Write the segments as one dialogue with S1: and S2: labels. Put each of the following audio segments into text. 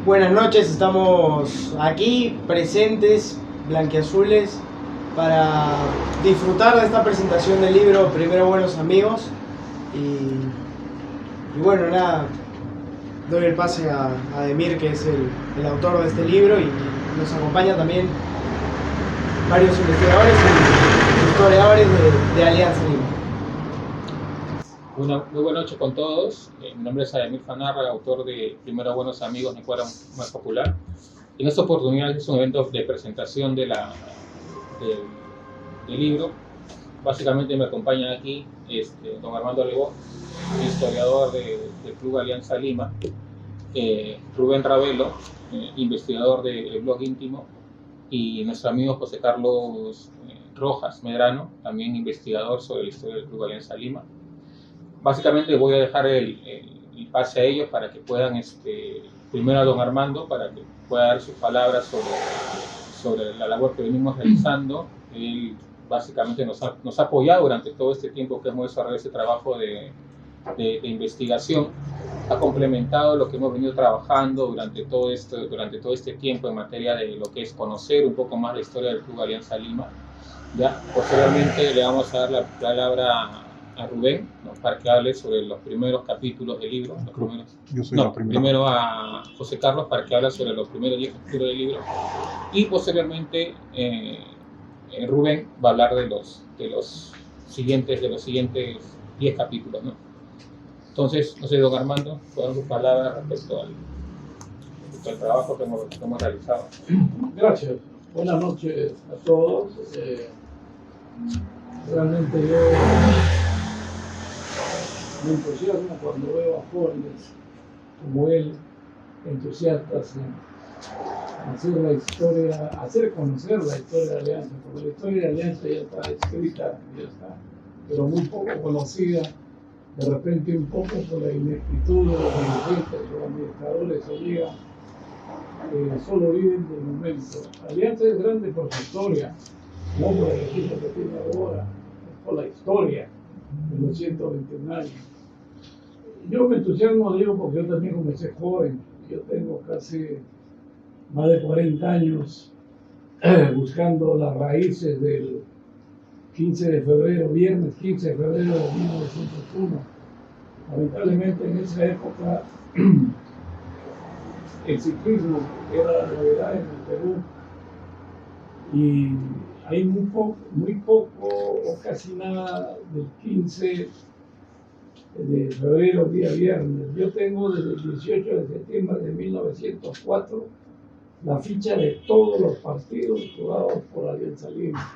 S1: Buenas noches, estamos aquí presentes, blanquiazules, para disfrutar de esta presentación del libro Primero Buenos Amigos. Y bueno, nada, doy el pase a Ademir, que es el autor de este libro, y nos acompaña también varios investigadores y historiadores de Alianza Lima.
S2: Muy buena noche con todos. Mi nombre es Ademir Fanarra, autor de Primero Buenos Amigos, mi cuadro más popular. En esta oportunidad es un evento de presentación del libro. Básicamente me acompañan aquí don Armando Lebó, historiador del Club Alianza Lima, Rubén Ravelo, investigador del blog íntimo, y nuestro amigo José Carlos Rojas Medrano, también investigador sobre la historia del Club Alianza Lima. Básicamente voy a dejar el pase a ellos para que puedan, primero a don Armando, para que pueda dar sus palabras sobre la labor que venimos realizando. Él básicamente nos ha apoyado durante todo este tiempo que hemos desarrollado este trabajo de investigación, ha complementado lo que hemos venido trabajando durante todo este tiempo en materia de lo que es conocer un poco más la historia del Club Alianza Lima. Ya, posteriormente le vamos a dar la palabra a Rubén, ¿no?, para que hable sobre los primeros capítulos del libro. Primero a José Carlos para que hable sobre los primeros 10 capítulos del libro, y posteriormente Rubén va a hablar de los siguientes 10 capítulos, ¿no? Entonces, no sé, don Armando, ¿cuál es su palabra respecto al trabajo que hemos realizado?
S3: Gracias. Buenas noches a todos. Realmente yo me entusiasmo cuando veo a jóvenes como él, entusiastas en hacer la historia, hacer conocer la historia de Alianza, porque la historia de Alianza ya está escrita, pero muy poco conocida, de repente un poco por la ineptitud de los dirigentes, los administradores obligan, solo viven del momento. Alianza es grande por su historia, no por el equipo que tiene ahora, es por la historia de los 121 años. Yo me entusiasmo, digo, porque yo también comencé joven. Yo tengo casi más de 40 años buscando las raíces del 15 de febrero, viernes 15 de febrero de 1901. Lamentablemente en esa época el ciclismo era la novedad en el Perú y hay muy poco o casi nada del 15 de febrero, día viernes. Yo tengo desde el 18 de septiembre de 1904 la ficha de todos los partidos jugados por Alianza Lima.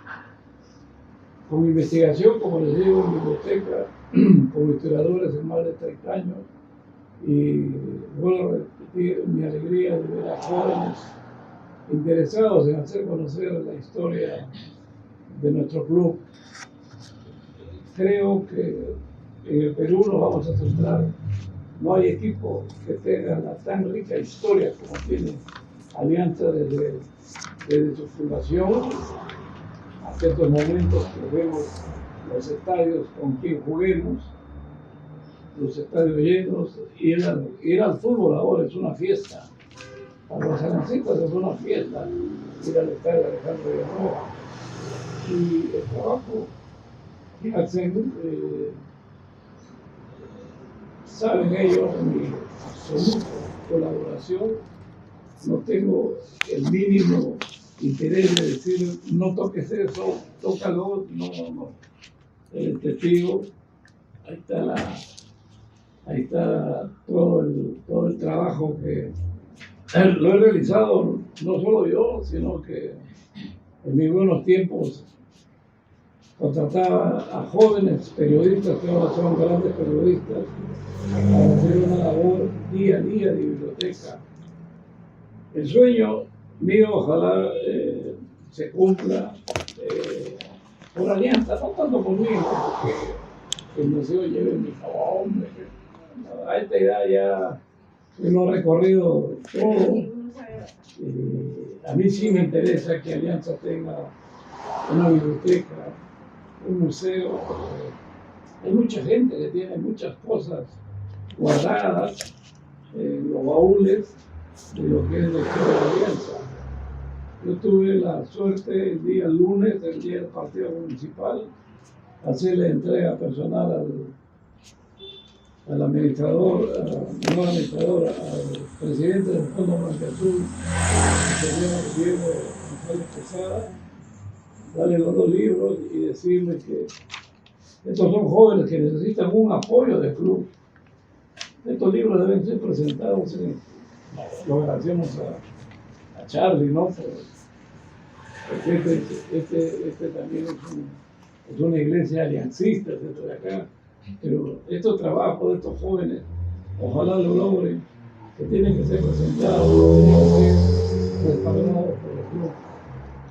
S3: Con investigación, como les digo, en biblioteca, como historiadores en más de 30 años, y vuelvo a repetir mi alegría de ver a jóvenes interesados en hacer conocer la historia de nuestro club. Creo que en el Perú nos vamos a centrar. No hay equipo que tenga la tan rica historia como tiene Alianza desde su fundación hasta estos momentos que vemos los estadios con quien juguemos, los estadios llenos. Ir al fútbol ahora es una fiesta. Para los aliancistas es una fiesta ir al estadio Alejandro Villanueva. Y el trabajo que hacen, saben ellos, mi absoluta colaboración. No tengo el mínimo interés de decir no toques eso, tócalo, no. El testigo, ahí está todo el trabajo que lo he realizado, no solo yo, sino que en mis buenos tiempos contrataba a jóvenes periodistas que ahora son grandes periodistas para hacer una labor día a día de biblioteca. El sueño mío ojalá se cumpla por Alianza, no tanto por mí, porque el museo lleve mi nombre. A esta edad ya hemos recorrido todo. A mí sí me interesa que Alianza tenga una biblioteca, un museo. Hay mucha gente que tiene muchas cosas guardadas en los baúles de lo que es la historia de la Alianza. Yo tuve la suerte el día lunes, el día del partido municipal, hacerle entrega personal al administrador, no al administrador, al presidente del Fondo Blanquiazul, el señor Diego González Quesada, darle los 2 libros y decirle que estos son jóvenes que necesitan un apoyo del club. Estos libros deben ser presentados lo agradecemos a Charlie, ¿no? Porque este también es una iglesia aliancista dentro de acá, pero estos trabajos de estos jóvenes, ojalá lo logren, que tienen que ser presentados, tienen que ser respaldados por el club.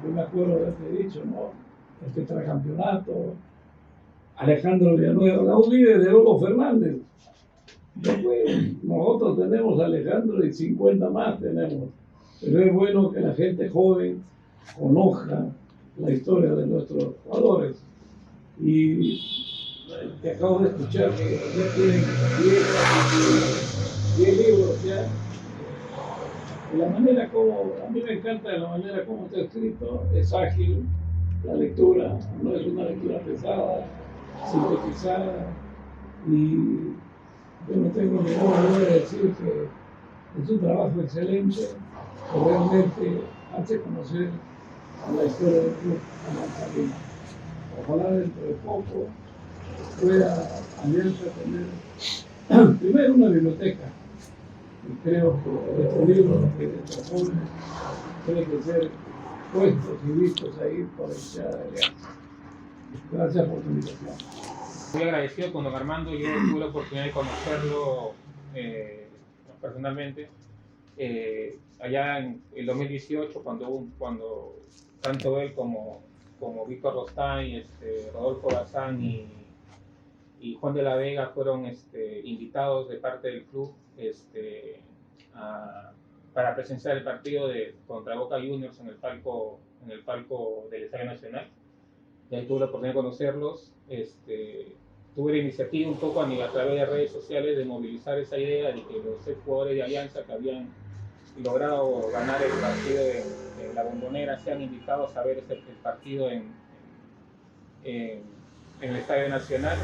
S3: Yo me acuerdo de haberte dicho, ¿no? El tetracampeonato, Alejandro Villanueva, la líder de Lolo Fernández. Después, nosotros tenemos a Alejandro y 50 más tenemos. Pero es bueno que la gente joven conozca la historia de nuestros jugadores. Y te acabo de escuchar que ya tienen 10 libros ya. Y la manera como, a mí me encanta la manera como está escrito, es ágil, la lectura, no es una lectura pesada, sintetizada, y yo no tengo ninguna duda de decir que es un trabajo excelente, que realmente hace conocer a la historia del club Alianza Lima. Ojalá dentro de poco pueda Alianza tener primero una biblioteca, y creo que estos libros de estos jóvenes tienen que ser puestos y vistos ahí por el hinchada de Alianza. Gracias por tu invitación.
S2: Muy agradecido con don Armando. Yo tuve la oportunidad de conocerlo personalmente allá en el 2018, cuando tanto él como Víctor Rostán y Rodolfo Bazán y Juan de la Vega fueron invitados de parte del club para presenciar el partido contra Boca Juniors en el palco del Estadio Nacional. Y ahí tuve la oportunidad de conocerlos. Tuve la iniciativa un poco a través de redes sociales de movilizar esa idea de que los 6 jugadores de Alianza que habían logrado ganar el partido en la Bombonera sean invitados a ver el partido en el Estadio Nacional.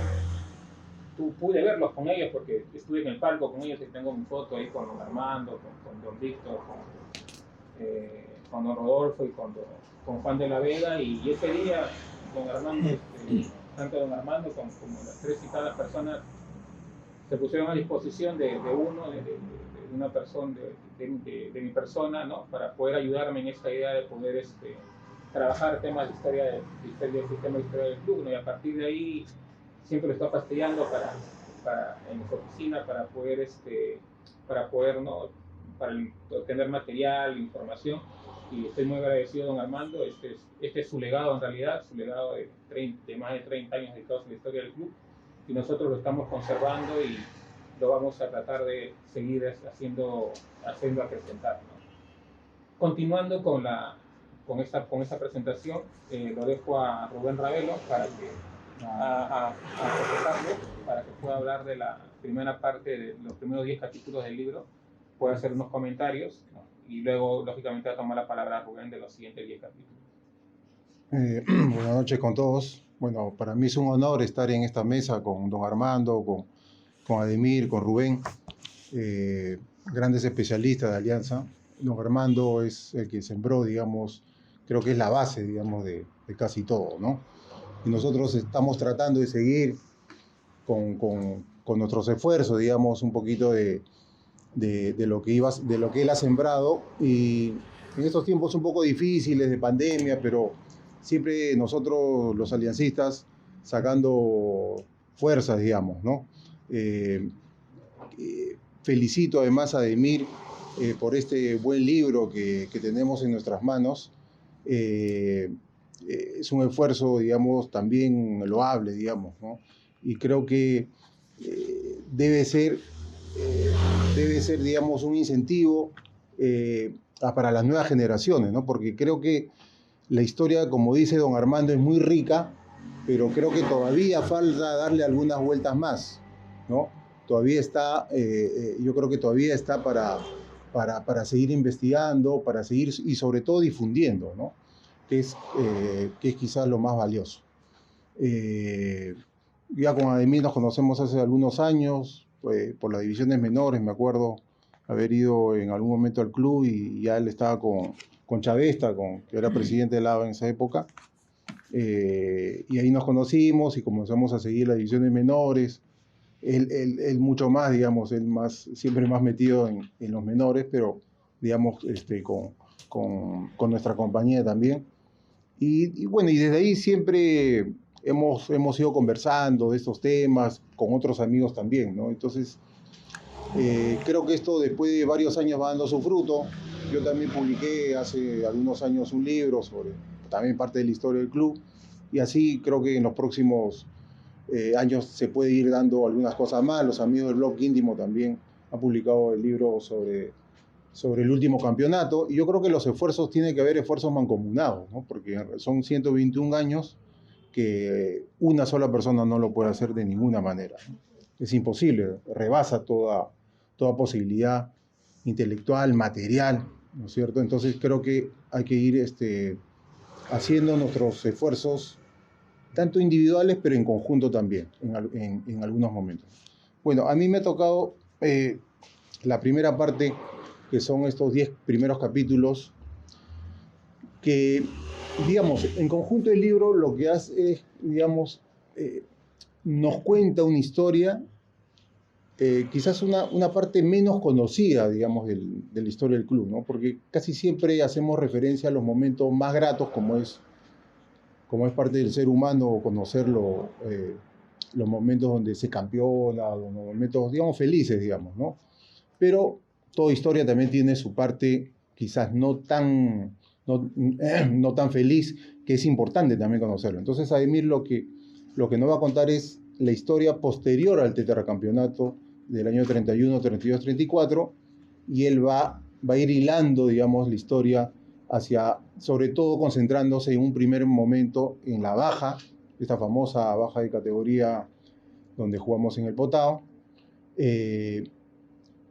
S2: Pude verlos con ellos porque estuve en el palco con ellos y tengo mi foto ahí con don Armando, con don Víctor, con don Rodolfo y con Juan de la Vega, y ese día don Armando, tanto don Armando como las 3 citadas personas se pusieron a disposición de una persona, de mi persona, ¿no? Para poder ayudarme en esta idea de poder trabajar temas de historia del sistema de historia del club, ¿no? Y a partir de ahí siempre lo estoy fastidiando en su oficina para poder ¿no? para obtener material, información, y estoy muy agradecido a don Armando. Este es su legado en realidad, su legado de más de 30 años dedicados a la historia del club, y nosotros lo estamos conservando y lo vamos a tratar de seguir haciendo acrecentar, ¿no? Continuando con esta presentación, lo dejo a Rubén Ravelo para que pueda hablar de la primera parte de los primeros 10 capítulos del libro, pueda hacer unos comentarios, ¿no? Y luego, lógicamente, va a tomar la palabra Rubén de los siguientes 10 capítulos.
S4: Buenas noches con todos. Bueno, para mí es un honor estar en esta mesa con don Armando, con Ademir, con Rubén, grandes especialistas de Alianza. Don Armando es el que sembró, digamos, creo que es la base, digamos, de casi todo, ¿no? Y nosotros estamos tratando de seguir con nuestros esfuerzos, digamos, un poquito de lo que él ha sembrado, y en estos tiempos un poco difíciles de pandemia, pero siempre nosotros los aliancistas sacando fuerzas, digamos, ¿no? Felicito además a Ademir por este buen libro que tenemos en nuestras manos. Es un esfuerzo, digamos, también loable, digamos, ¿no? Y creo que debe ser, digamos, un incentivo para las nuevas generaciones, ¿no? Porque creo que la historia, como dice don Armando, es muy rica, pero creo que todavía falta darle algunas vueltas más, ¿no? Todavía está, yo creo que todavía está para seguir investigando, para seguir y sobre todo difundiendo, ¿no? Que es quizás lo más valioso. Ya con Ademir nos conocemos hace algunos años, por las divisiones menores, me acuerdo haber ido en algún momento al club y ya él estaba con Chavesta, que era presidente del AVA en esa época, y ahí nos conocimos y comenzamos a seguir las divisiones menores. Él mucho más, digamos, siempre más metido en los menores, pero digamos con nuestra compañía también. Y bueno, y desde ahí siempre hemos ido conversando de estos temas con otros amigos también, ¿no? Entonces, creo que esto después de varios años va dando su fruto. Yo también publiqué hace algunos años un libro sobre también parte de la historia del club, y así creo que en los próximos años se puede ir dando algunas cosas más. Los amigos del blog Íntimo también han publicado el libro sobre el último campeonato, y yo creo que los esfuerzos, tiene que haber esfuerzos mancomunados, ¿no? Porque son 121 años que una sola persona no lo puede hacer de ninguna manera, ¿no? Es imposible, rebasa toda posibilidad intelectual, material, ¿no es cierto? Entonces creo que hay que ir haciendo nuestros esfuerzos, tanto individuales, pero en conjunto también, en algunos momentos. Bueno, a mí me ha tocado la primera parte, que son estos 10 primeros capítulos, que, digamos, en conjunto el libro lo que hace es, digamos, nos cuenta una historia, quizás una parte menos conocida, digamos, de la historia del club, ¿no? Porque casi siempre hacemos referencia a los momentos más gratos, como es parte del ser humano, conocer los momentos donde se campeona, los momentos, digamos, felices, digamos, ¿no? Pero toda historia también tiene su parte quizás no tan feliz, que es importante también conocerlo. Entonces, Ademir lo que nos va a contar es la historia posterior al tetracampeonato del año 31, 32, 34, y él va a ir hilando, digamos, la historia sobre todo concentrándose en un primer momento en la baja, esta famosa baja de categoría donde jugamos en el Potao,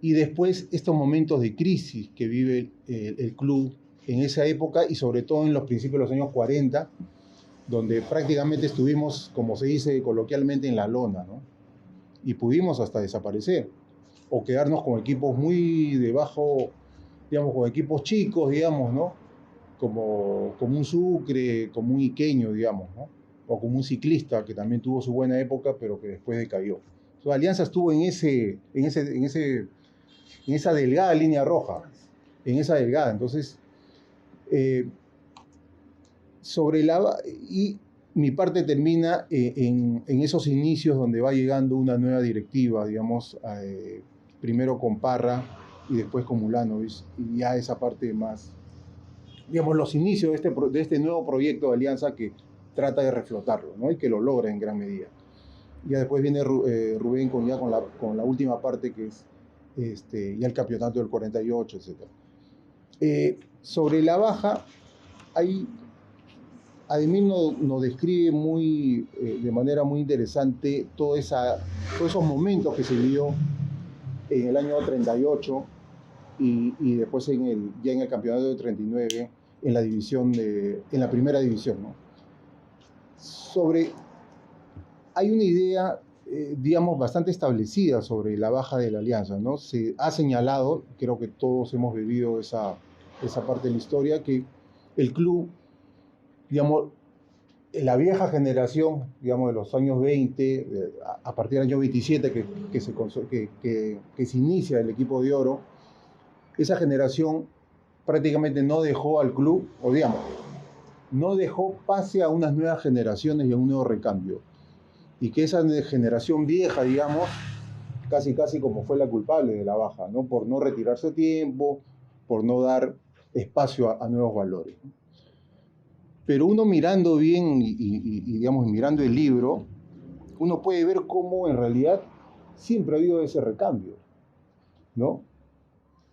S4: y después estos momentos de crisis que vive el club en esa época, y sobre todo en los principios de los años 40, donde prácticamente estuvimos, como se dice coloquialmente, en la lona, ¿no? Y pudimos hasta desaparecer, o quedarnos con equipos muy debajo, digamos, con equipos chicos, digamos, ¿no? Como un Sucre, como un Iqueño, digamos, ¿no? O como un Ciclista, que también tuvo su buena época, pero que después decayó. Entonces, Alianza estuvo en esa delgada línea roja, Entonces, y mi parte termina en esos inicios donde va llegando una nueva directiva, digamos, primero con Parra y después con Mulanovic, y ya esa parte más, digamos, los inicios de este nuevo proyecto de Alianza, que trata de reflotarlo, ¿no? Y que lo logra en gran medida. Ya después viene Rubén con la última parte, que es ya el campeonato del 48, etc. Sobre la baja, Ademir nos describe de manera muy interesante todos esos momentos que se vivió en el año 38 y después ya en el campeonato de 39, en la primera división, ¿no? Hay una idea, digamos, bastante establecida sobre la baja de la Alianza, ¿no? Se ha señalado, creo que todos hemos vivido esa parte de la historia, que el club, digamos, la vieja generación, digamos, de los años 20, a partir del año 27, que se inicia el equipo de oro, esa generación prácticamente no dejó al club, o digamos, no dejó pase a unas nuevas generaciones y a un nuevo recambio. Y que esa generación vieja, digamos, casi como fue la culpable de la baja, ¿no? Por no retirarse a tiempo, por no dar espacio a nuevos valores, ¿no? Pero uno mirando bien y digamos, mirando el libro, uno puede ver cómo en realidad siempre ha habido ese recambio, ¿no?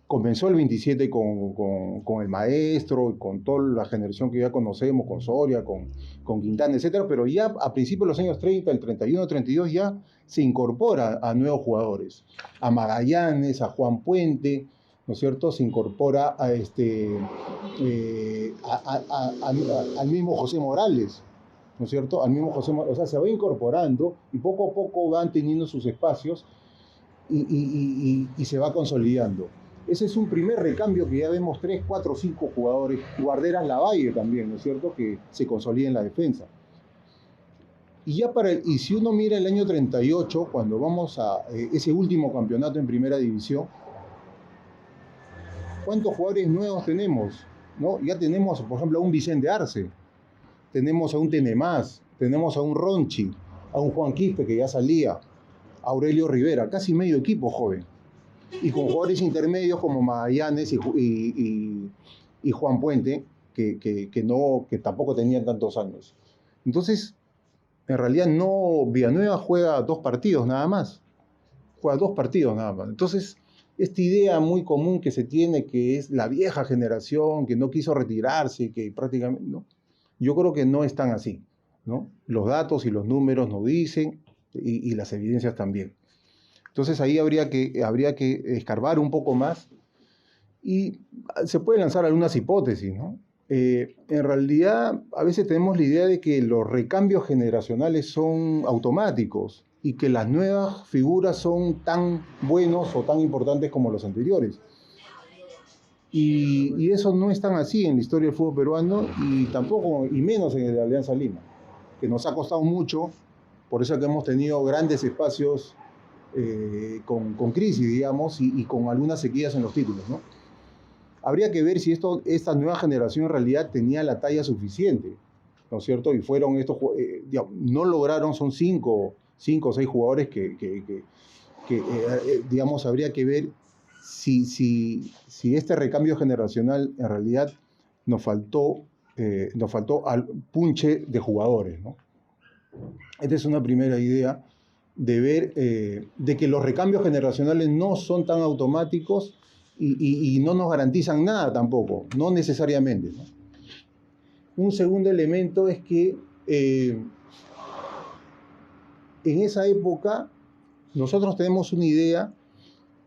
S4: Comenzó el 27 con el maestro, con toda la generación que ya conocemos, con Soria, con Quintana, etc. Pero ya a principios de los años 30, el 31, 32, ya se incorpora a nuevos jugadores, a Magallanes, a Juan Puente, ¿no es cierto? Se incorpora al mismo José Morales, ¿no es cierto? Al mismo José Morales, o sea, se va incorporando y poco a poco van teniendo sus espacios y se va consolidando. Ese es un primer recambio que ya vemos 3, 4, 5 jugadores. Guarderas Lavalle también, ¿no es cierto? Que se consolida en la defensa. Y si uno mira el año 38, cuando vamos a ese último campeonato en primera división, ¿cuántos jugadores nuevos tenemos? ¿No? Ya tenemos, por ejemplo, a un Vicente Arce, tenemos a un Tenemás, tenemos a un Ronchi, a un Juan Quispe que ya salía, a Aurelio Rivera, casi medio equipo joven. Y con jugadores intermedios como Magallanes y Juan Puente, que tampoco tenían tantos años. Entonces, en realidad Villanueva juega 2 partidos nada más. Juega 2 partidos nada más. Entonces, esta idea muy común que se tiene, que es la vieja generación, que no quiso retirarse, que prácticamente, ¿no? Yo creo que no es tan así, ¿no? Los datos y los números nos dicen, y las evidencias también. Entonces ahí habría que escarbar un poco más y se pueden lanzar algunas hipótesis, ¿no? En realidad, a veces tenemos la idea de que los recambios generacionales son automáticos y que las nuevas figuras son tan buenos o tan importantes como los anteriores. Y eso no es tan así en la historia del fútbol peruano y menos en el de Alianza Lima, que nos ha costado mucho, por eso que hemos tenido grandes espacios con crisis, digamos, y con algunas sequías en los títulos, ¿no? Habría que ver si esta nueva generación en realidad tenía la talla suficiente, ¿no es cierto? Y fueron digamos, no lograron, son 5 o 6 jugadores que digamos, habría que ver si este recambio generacional en realidad nos faltó al punche de jugadores, ¿no? Esta es una primera idea de ver de que los recambios generacionales no son tan automáticos y no nos garantizan nada tampoco, no necesariamente, ¿no? Un segundo elemento es que en esa época nosotros tenemos una idea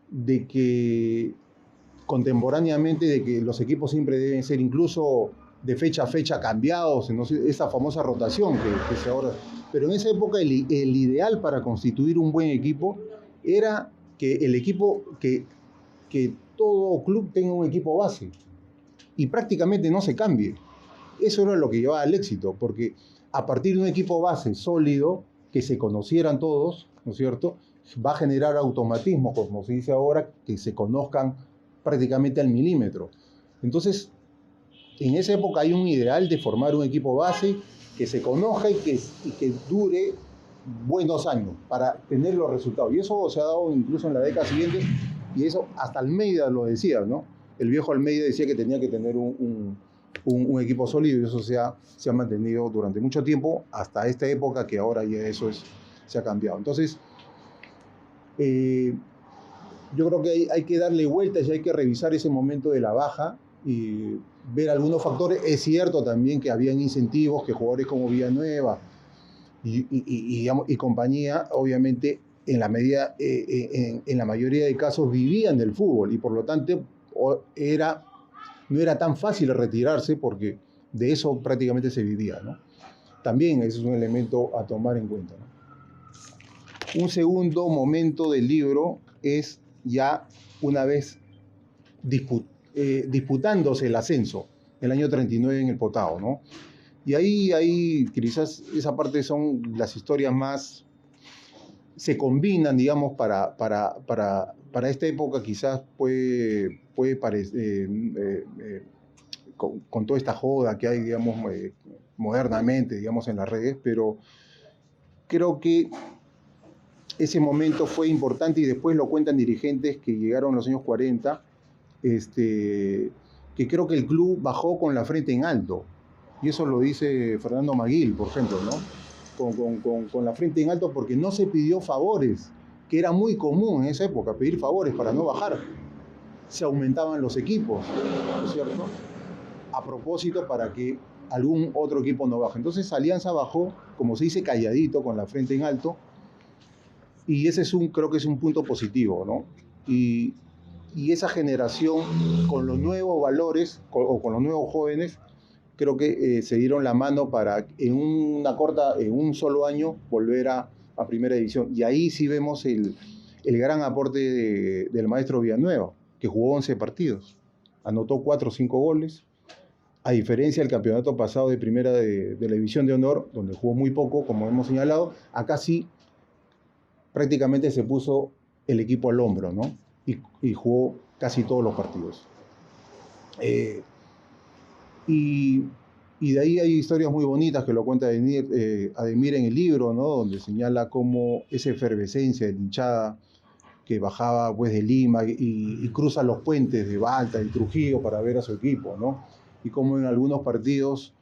S4: de que contemporáneamente de que los equipos siempre deben ser incluso de fecha a fecha cambiados, no sé, esa famosa rotación que se ahora. Pero en esa época el ideal para constituir un buen equipo era que el equipo, que todo club tenga un equipo base y prácticamente no se cambie. Eso era lo que llevaba al éxito, porque a partir de un equipo base sólido, que se conocieran todos, ¿no es cierto?, va a generar automatismo, como se dice ahora, que se conozcan prácticamente al milímetro. Entonces, en esa época hay un ideal de formar un equipo base que se conozca y que dure buenos años para tener los resultados. Y eso se ha dado incluso en la década siguiente, y eso hasta Almeida lo decía, ¿no? El viejo Almeida decía que tenía que tener un equipo sólido, y eso se ha mantenido durante mucho tiempo, hasta esta época, que ahora ya eso se ha cambiado. Entonces, yo creo que hay que darle vueltas y hay que revisar ese momento de la baja y ver algunos factores. Es cierto también que habían incentivos, que jugadores como Villanueva y compañía, obviamente, en la mayoría de casos vivían del fútbol, y por lo tanto no era tan fácil retirarse, porque de eso prácticamente se vivía, ¿no? También ese es un elemento a tomar en cuenta, ¿no? Un segundo momento del libro es ya una vez disputándose el ascenso, el año 39 en el Potao, ¿no? Y ahí quizás esa parte son las historias más, se combinan, digamos, para esta época. Quizás puede parecer, con toda esta joda que hay, digamos, modernamente, digamos, en las redes, pero creo que ese momento fue importante, y después lo cuentan dirigentes que llegaron en los años 40, que creo que el club bajó con la frente en alto, y eso lo dice Fernando Maguil, por ejemplo, ¿no? Con la frente en alto, porque no se pidió favores, que era muy común en esa época, pedir favores para no bajar. Se aumentaban los equipos, ¿no es cierto?, a propósito, para que algún otro equipo no baje. Entonces Alianza bajó, como se dice, calladito, con la frente en alto, y ese creo que es un punto positivo, ¿no? Y y esa generación con los nuevos valores o con los nuevos jóvenes, creo que se dieron la mano para en un solo año volver a primera división. Y ahí sí vemos el gran aporte del maestro Villanueva, que jugó 11 partidos, anotó 4 o 5 goles, a diferencia del campeonato pasado de primera de la División de Honor, donde jugó muy poco, como hemos señalado. Acá sí prácticamente se puso el equipo al hombro, ¿no? Y jugó casi todos los partidos. Y de ahí hay historias muy bonitas que lo cuenta Ademir en el libro, ¿no? Donde señala cómo esa efervescencia de la hinchada que bajaba pues, de Lima y cruza los puentes de Balta y Trujillo para ver a su equipo, ¿no? Y cómo en algunos partidos,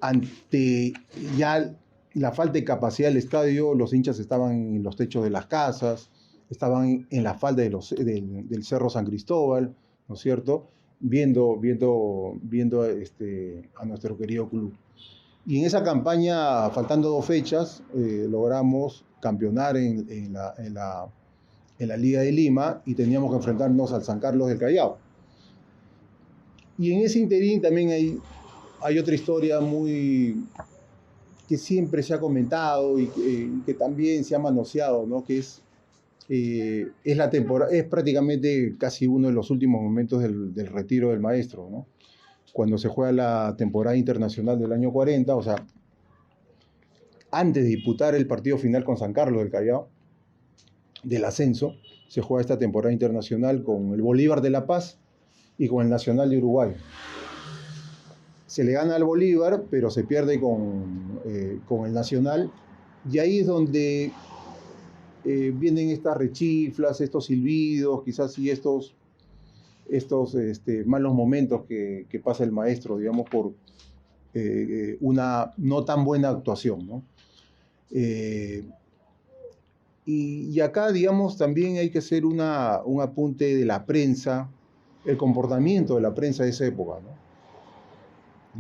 S4: ante ya la falta de capacidad del estadio, los hinchas estaban en los techos de las casas, estaban en la falda del Cerro San Cristóbal, ¿no es cierto?, viendo a nuestro querido club. Y en esa campaña, faltando 2 fechas, logramos campeonar en la Liga de Lima y teníamos que enfrentarnos al San Carlos del Callao. Y en ese interín también hay otra historia que siempre se ha comentado y que también se ha manoseado, ¿no? Que es la temporada, es prácticamente casi uno de los últimos momentos del retiro del maestro, ¿no? Cuando se juega la temporada internacional del año 40, o sea, antes de disputar el partido final con San Carlos del Callao, del ascenso, se juega esta temporada internacional con el Bolívar de La Paz y con el Nacional de Uruguay. Se le gana al Bolívar, pero se pierde con el Nacional, y ahí es donde vienen estas rechiflas, estos silbidos, quizás y estos malos momentos que pasa el maestro, digamos, por una no tan buena actuación, ¿no? Y acá, digamos, también hay que hacer un apunte de la prensa, el comportamiento de la prensa de esa época, ¿no?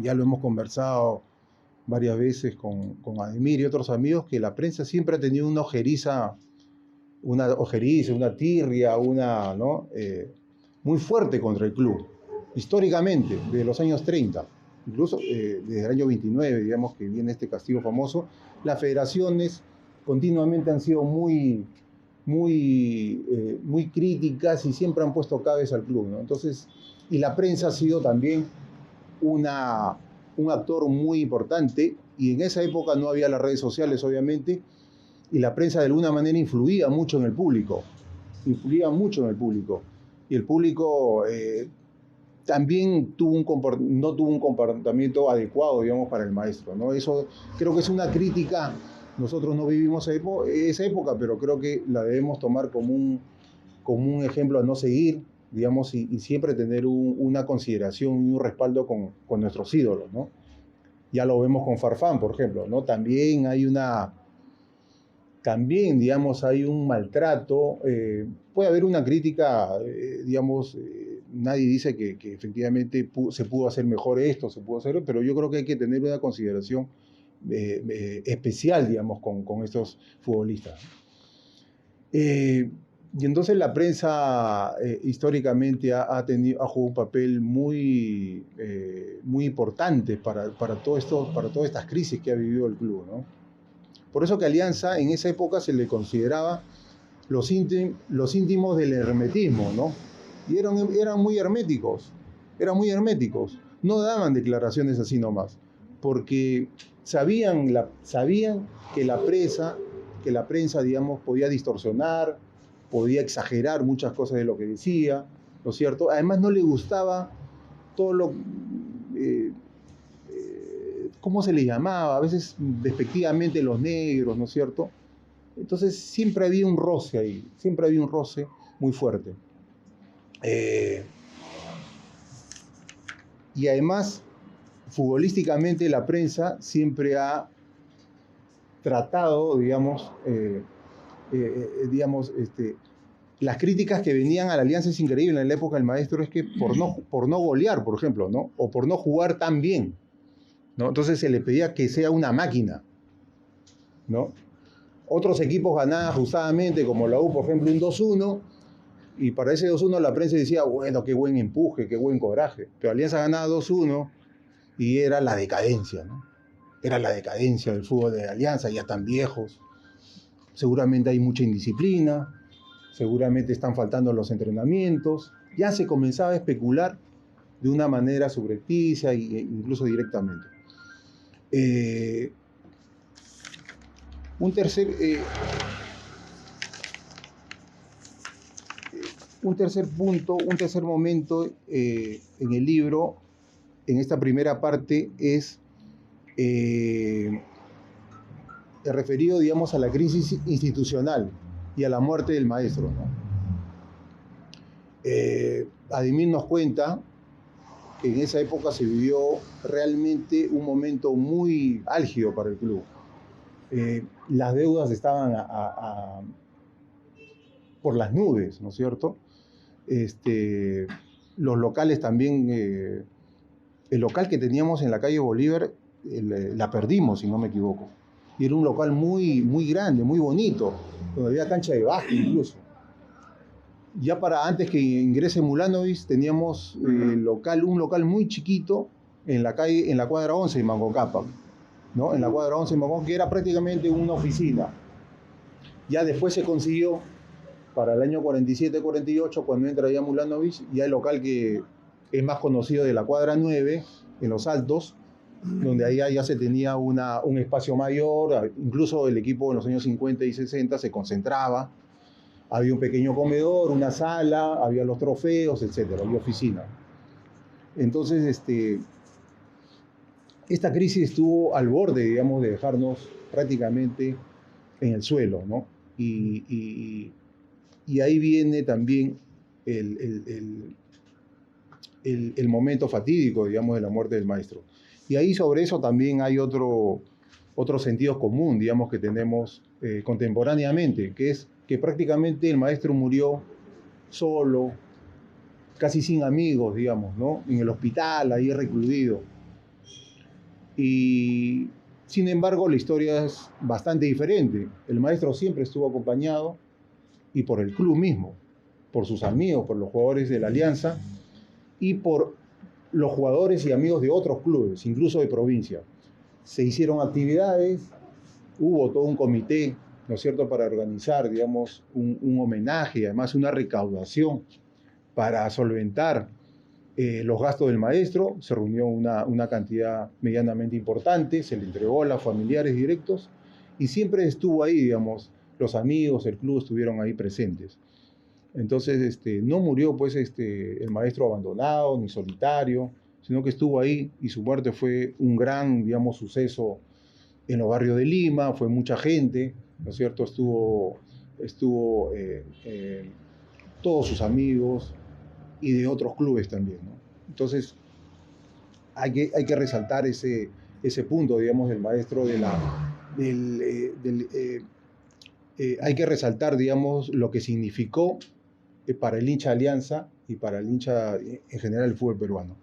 S4: Ya lo hemos conversado varias veces con Ademir y otros amigos, que la prensa siempre ha tenido una ojeriza, una tirria, ¿no? Muy fuerte contra el club, históricamente, desde los años 30, incluso desde el año 29, digamos, que viene este castigo famoso. Las federaciones continuamente han sido muy críticas y siempre han puesto cabeza al club, ¿no? Entonces, y la prensa ha sido también un actor muy importante, y en esa época no había las redes sociales, obviamente, y la prensa de alguna manera influía mucho en el público, y el público también no tuvo un comportamiento adecuado, digamos, para el maestro, ¿no? Eso creo que es una crítica. Nosotros no vivimos esa época, pero creo que la debemos tomar como un ejemplo a no seguir, digamos, y siempre tener una consideración y un respaldo con nuestros ídolos, ¿no? Ya lo vemos con Farfán, por ejemplo, ¿no? También digamos, hay un maltrato, puede haber una crítica, digamos, nadie dice que efectivamente se pudo hacer mejor esto, se pudo hacer, pero yo creo que hay que tener una consideración especial, digamos, con estos futbolistas. Y entonces la prensa históricamente ha jugado un papel muy importante para todas estas crisis que ha vivido el club, ¿no? Por eso que Alianza en esa época se le consideraba los íntimos del hermetismo, ¿no? Y eran muy herméticos, no daban declaraciones así nomás, porque sabían que la prensa, digamos, podía distorsionar, podía exagerar muchas cosas de lo que decía, ¿no es cierto? Además no le gustaba todo lo... ¿cómo se le llamaba? A veces despectivamente los negros, ¿no es cierto? Entonces siempre había un roce ahí, muy fuerte. Y además, futbolísticamente la prensa siempre ha tratado, digamos, las críticas que venían a la Alianza es increíble en la época del maestro, es que por no golear, por ejemplo, ¿no? O por no jugar tan bien, ¿no? Entonces se le pedía que sea una máquina, ¿no? Otros equipos ganaban ajustadamente, como la U, por ejemplo, un 2-1, Y para ese 2-1 la prensa decía, bueno, qué buen empuje, qué buen coraje. Pero Alianza ganaba 2-1 y era la decadencia, ¿no? Era la decadencia del fútbol de Alianza, ya están viejos. Seguramente hay mucha indisciplina, seguramente están faltando los entrenamientos. Ya se comenzaba a especular de una manera subrepticia e incluso directamente. Un tercer punto, un tercer momento en el libro, en esta primera parte, es el referido, digamos, a la crisis institucional y a la muerte del maestro, ¿no? Ademir nos cuenta que en esa época se vivió realmente un momento muy álgido para el club. Las deudas estaban por las nubes, ¿no es cierto? Los locales también, el local que teníamos en la calle Bolívar, la perdimos, si no me equivoco. Y era un local muy, muy grande, muy bonito, donde había cancha de básquet incluso. Ya para antes que ingrese Mulanovic, teníamos un local muy chiquito en la cuadra 11 de Manco Cápac, ¿no? En la cuadra 11 de Manco Cápac, que era prácticamente una oficina. Ya después se consiguió, para el año 47-48, cuando entra ya Mulanovic, ya el local que es más conocido de la cuadra 9, en Los Altos, donde ahí ya se tenía un espacio mayor, incluso el equipo en los años 50 y 60 se concentraba, había un pequeño comedor, una sala, había los trofeos, etcétera, y oficina. Entonces, esta crisis estuvo al borde, digamos, de dejarnos prácticamente en el suelo, ¿no? Y ahí viene también el momento fatídico, digamos, de la muerte del maestro. Y ahí sobre eso también hay otro sentido común, digamos, que tenemos contemporáneamente, que es que prácticamente el maestro murió solo, casi sin amigos, digamos, ¿no? En el hospital, ahí recluido. Y sin embargo, la historia es bastante diferente. El maestro siempre estuvo acompañado, y por el club mismo, por sus amigos, por los jugadores de la Alianza y por los jugadores y amigos de otros clubes, incluso de provincia. Se hicieron actividades, hubo todo un comité, ¿no es cierto?, para organizar, digamos, un homenaje y además una recaudación para solventar los gastos del maestro. Se reunió una cantidad medianamente importante, se le entregó a los familiares directos y siempre estuvo ahí, digamos, los amigos, el club estuvieron ahí presentes. Entonces, no murió pues el maestro abandonado ni solitario, sino que estuvo ahí y su muerte fue un gran, digamos, suceso en los barrios de Lima, fue mucha gente, ¿no es cierto? Estuvo todos sus amigos y de otros clubes también, ¿no? Entonces, hay que resaltar ese punto, digamos, del maestro hay que resaltar, digamos, lo que significó para el hincha de Alianza y para el hincha en general del fútbol peruano.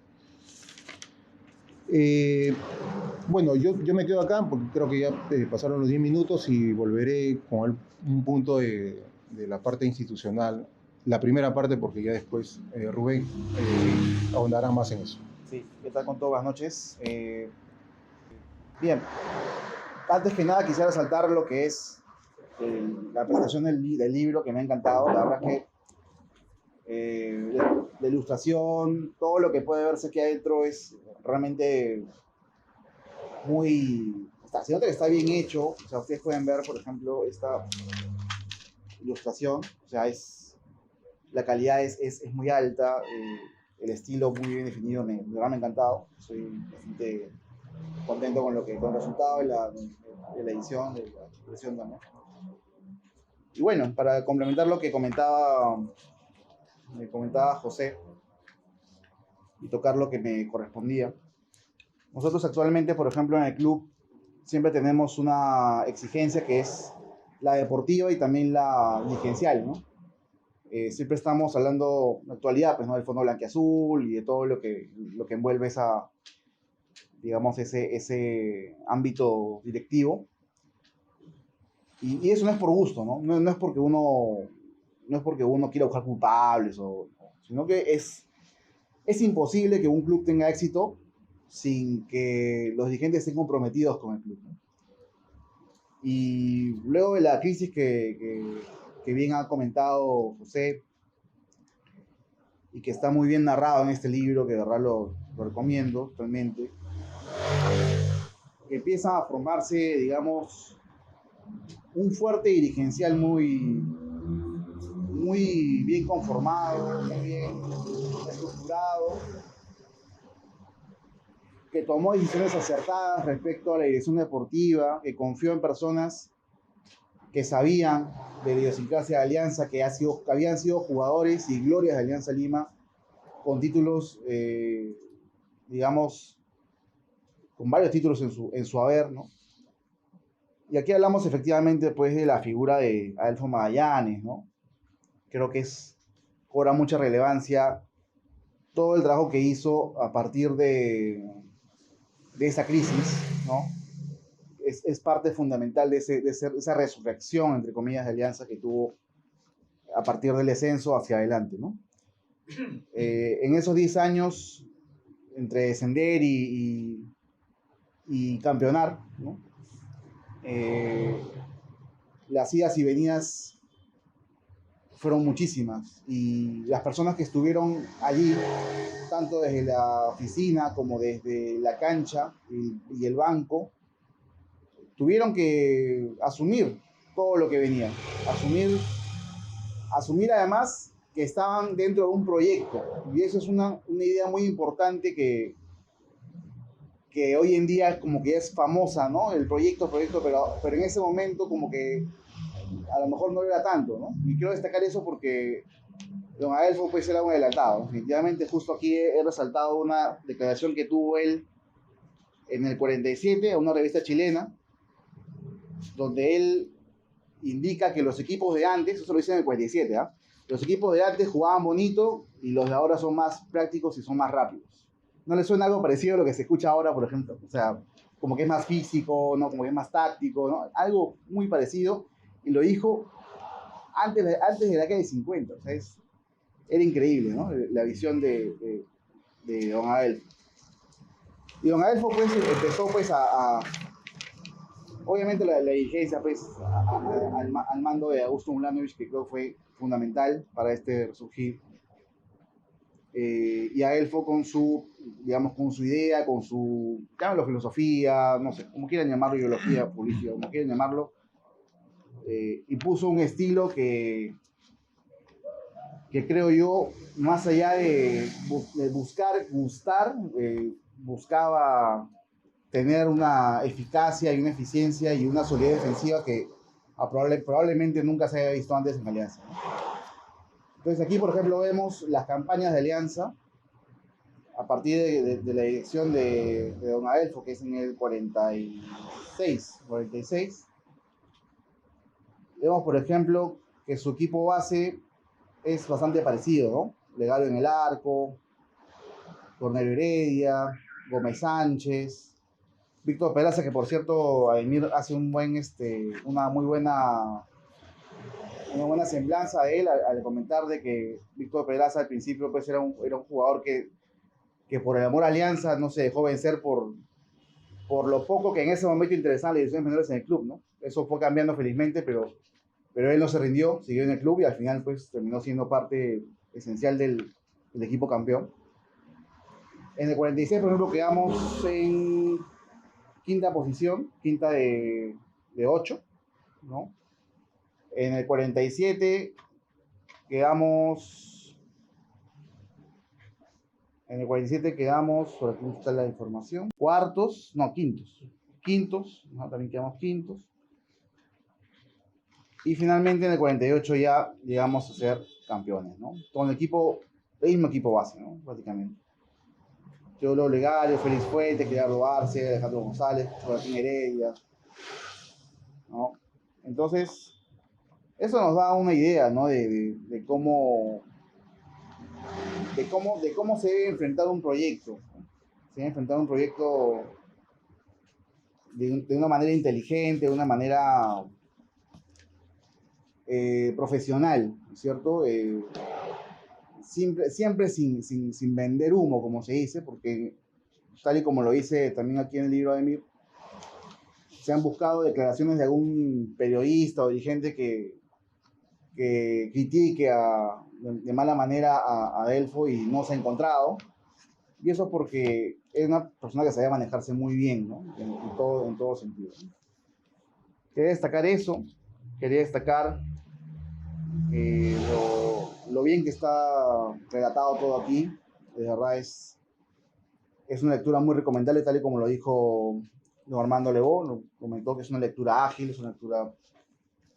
S4: Bueno, yo me quedo acá porque creo que ya pasaron los 10 minutos y volveré con un punto de la parte institucional, la primera parte, porque ya después Rubén ahondará más en eso.
S5: Sí, ¿qué tal con todo? Buenas noches. Bien, antes que nada quisiera resaltar lo que es la presentación del libro, que me ha encantado. La verdad es que la ilustración, todo lo que puede verse aquí adentro es realmente muy... Se nota que está bien hecho. O sea, ustedes pueden ver, por ejemplo, esta ilustración. O sea, la calidad es muy alta, el estilo muy bien definido, me ha encantado. Soy bastante contento con el resultado de la edición, de la impresión también. Y bueno, para complementar lo que comentaba José y tocar lo que me correspondía, nosotros actualmente, por ejemplo, en el club siempre tenemos una exigencia que es la deportiva y también la dirigencial, ¿no? Siempre estamos hablando en la actualidad, pues, ¿no?, del fondo blanquiazul y de todo lo que envuelve digamos, ese ámbito directivo. Y eso no es por gusto, ¿no? No es porque uno no es porque uno quiera buscar culpables, sino que es imposible que un club tenga éxito sin que los dirigentes estén comprometidos con el club, ¿no? Y luego de la crisis que bien ha comentado José, y que está muy bien narrado en este libro, que de verdad lo recomiendo totalmente, que empieza a formarse, digamos, un fuerte dirigencial muy bien conformado, muy bien estructurado, que tomó decisiones acertadas respecto a la dirección deportiva, que confió en personas que sabían de la idiosincrasia de Alianza, que habían sido jugadores y glorias de Alianza Lima, con títulos, digamos, con varios títulos en su haber, ¿no? Y aquí hablamos efectivamente pues de la figura de Adelfo Magallanes, ¿no? Creo que cobra mucha relevancia todo el trabajo que hizo a partir de esa crisis, ¿no? Es parte fundamental de esa resurrección, entre comillas, de Alianza que tuvo a partir del descenso hacia adelante, ¿no? En esos 10 años, entre descender y campeonar, ¿no? Las idas y venidas fueron muchísimas, y las personas que estuvieron allí, tanto desde la oficina como desde la cancha y el banco, tuvieron que asumir todo lo que venía, asumir además que estaban dentro de un proyecto, y eso es una idea muy importante que hoy en día como que es famosa, ¿no? El proyecto, pero en ese momento como que a lo mejor no lo era tanto, ¿no? Y quiero destacar eso porque don Adelfo pues era un adelantado. Definitivamente justo aquí he resaltado una declaración que tuvo él en el 47 a una revista chilena, donde él indica que los equipos de antes, eso lo dice en el 47, ¿eh? Los equipos de antes jugaban bonito y los de ahora son más prácticos y son más rápidos. ¿No le suena algo parecido a lo que se escucha ahora, por ejemplo? O sea, como que es más físico, ¿no? Como que es más táctico, ¿no? Algo muy parecido, y lo dijo antes de la década de 50. O sea, era increíble, ¿no? La visión de don Adelfo. Y don Adelfo pues empezó pues obviamente la dirigencia pues al mando de Augusto Ulanovich, que creo fue fundamental para este resurgir. Y Adelfo con su, digamos, con su idea, con su, llámalo filosofía, no sé, como quieran llamarlo, ideología, política, como quieran llamarlo, y puso un estilo que creo yo, más allá de buscar gustar, buscaba tener una eficacia y una eficiencia y una solidez defensiva que probablemente nunca se haya visto antes en Alianza, ¿no? Entonces aquí, por ejemplo, vemos las campañas de Alianza a partir de la dirección de don Adelfo, que es en el 46. Vemos, por ejemplo, que su equipo base es bastante parecido, ¿no? Legario en el arco, Cornelio Heredia, Gómez Sánchez, Víctor Peraza, que por cierto, Ademir hace una muy buena semblanza de él al comentar de que Víctor Peraza al principio pues era un jugador que por el amor a Alianza no se dejó vencer por lo poco que en ese momento interesaban las divisiones menores en el club, ¿no? Eso fue cambiando felizmente, pero él no se rindió, siguió en el club y al final pues terminó siendo parte esencial del equipo campeón. En el 46, por ejemplo, quedamos en quinta posición, quinta de 8, ¿no? En el 47 quedamos, por aquí está la información, quintos, ¿no? También quedamos quintos. Y finalmente en el 48 ya llegamos a ser campeones, ¿no? Con el mismo equipo base, ¿no? Prácticamente. Teodoro Legario, Félix Fuentes, Gerardo Arce, Alejandro González, Joaquín Heredia, ¿no? Entonces, eso nos da una idea, ¿no? de cómo se debe enfrentar un proyecto, ¿no? Se debe enfrentar un proyecto de una manera inteligente, de una manera profesional, ¿cierto? Siempre sin vender humo, como se dice, porque tal y como lo dice también aquí en el libro de Emir, se han buscado declaraciones de algún periodista o dirigente que critique de mala manera a Delfo y no se ha encontrado. Y eso porque es una persona que sabe manejarse muy bien, ¿no? En todo sentido. Quería destacar eso, quería destacar lo bien que está relatado todo aquí. De verdad es una lectura muy recomendable, tal y como lo dijo don Armando Levó. Lo comentó que es una lectura ágil, es una lectura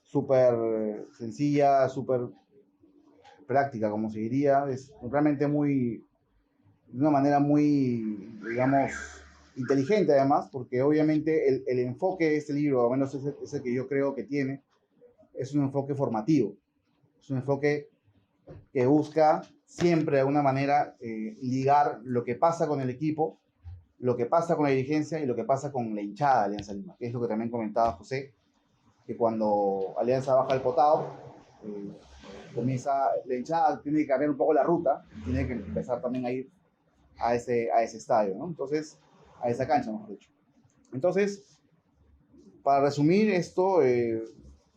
S5: súper sencilla, súper práctica, como se diría. Es realmente de una manera muy, digamos, inteligente además, porque obviamente el enfoque de este libro, al menos es el que yo creo que tiene, es un enfoque formativo. Es un enfoque que busca siempre de alguna manera ligar lo que pasa con el equipo, lo que pasa con la dirigencia y lo que pasa con la hinchada de Alianza Lima, que es lo que también comentaba José, que cuando Alianza baja el potado, comienza la hinchada, tiene que cambiar un poco la ruta, tiene que empezar también a ir a ese estadio, ¿no? Entonces, a esa cancha, mejor dicho. Entonces, para resumir esto,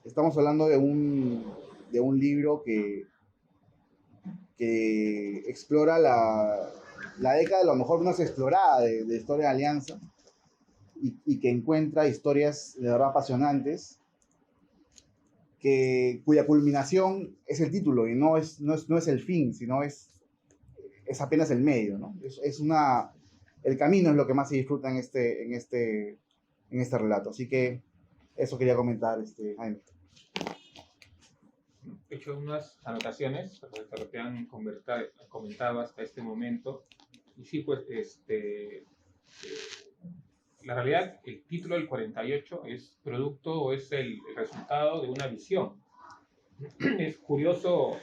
S5: estamos hablando de un libro que explora la década, a lo mejor más explorada de historia de Alianza, y que encuentra historias de verdad apasionantes, cuya culminación es el título y no es el fin, sino es apenas el medio, ¿no? El camino es lo que más se disfruta en este relato. Así que eso quería comentar, Jaime.
S2: He hecho unas anotaciones respecto a lo que han comentado hasta este momento. Y sí, pues, la realidad, el título del 48 es producto o es el resultado de una visión. Es curioso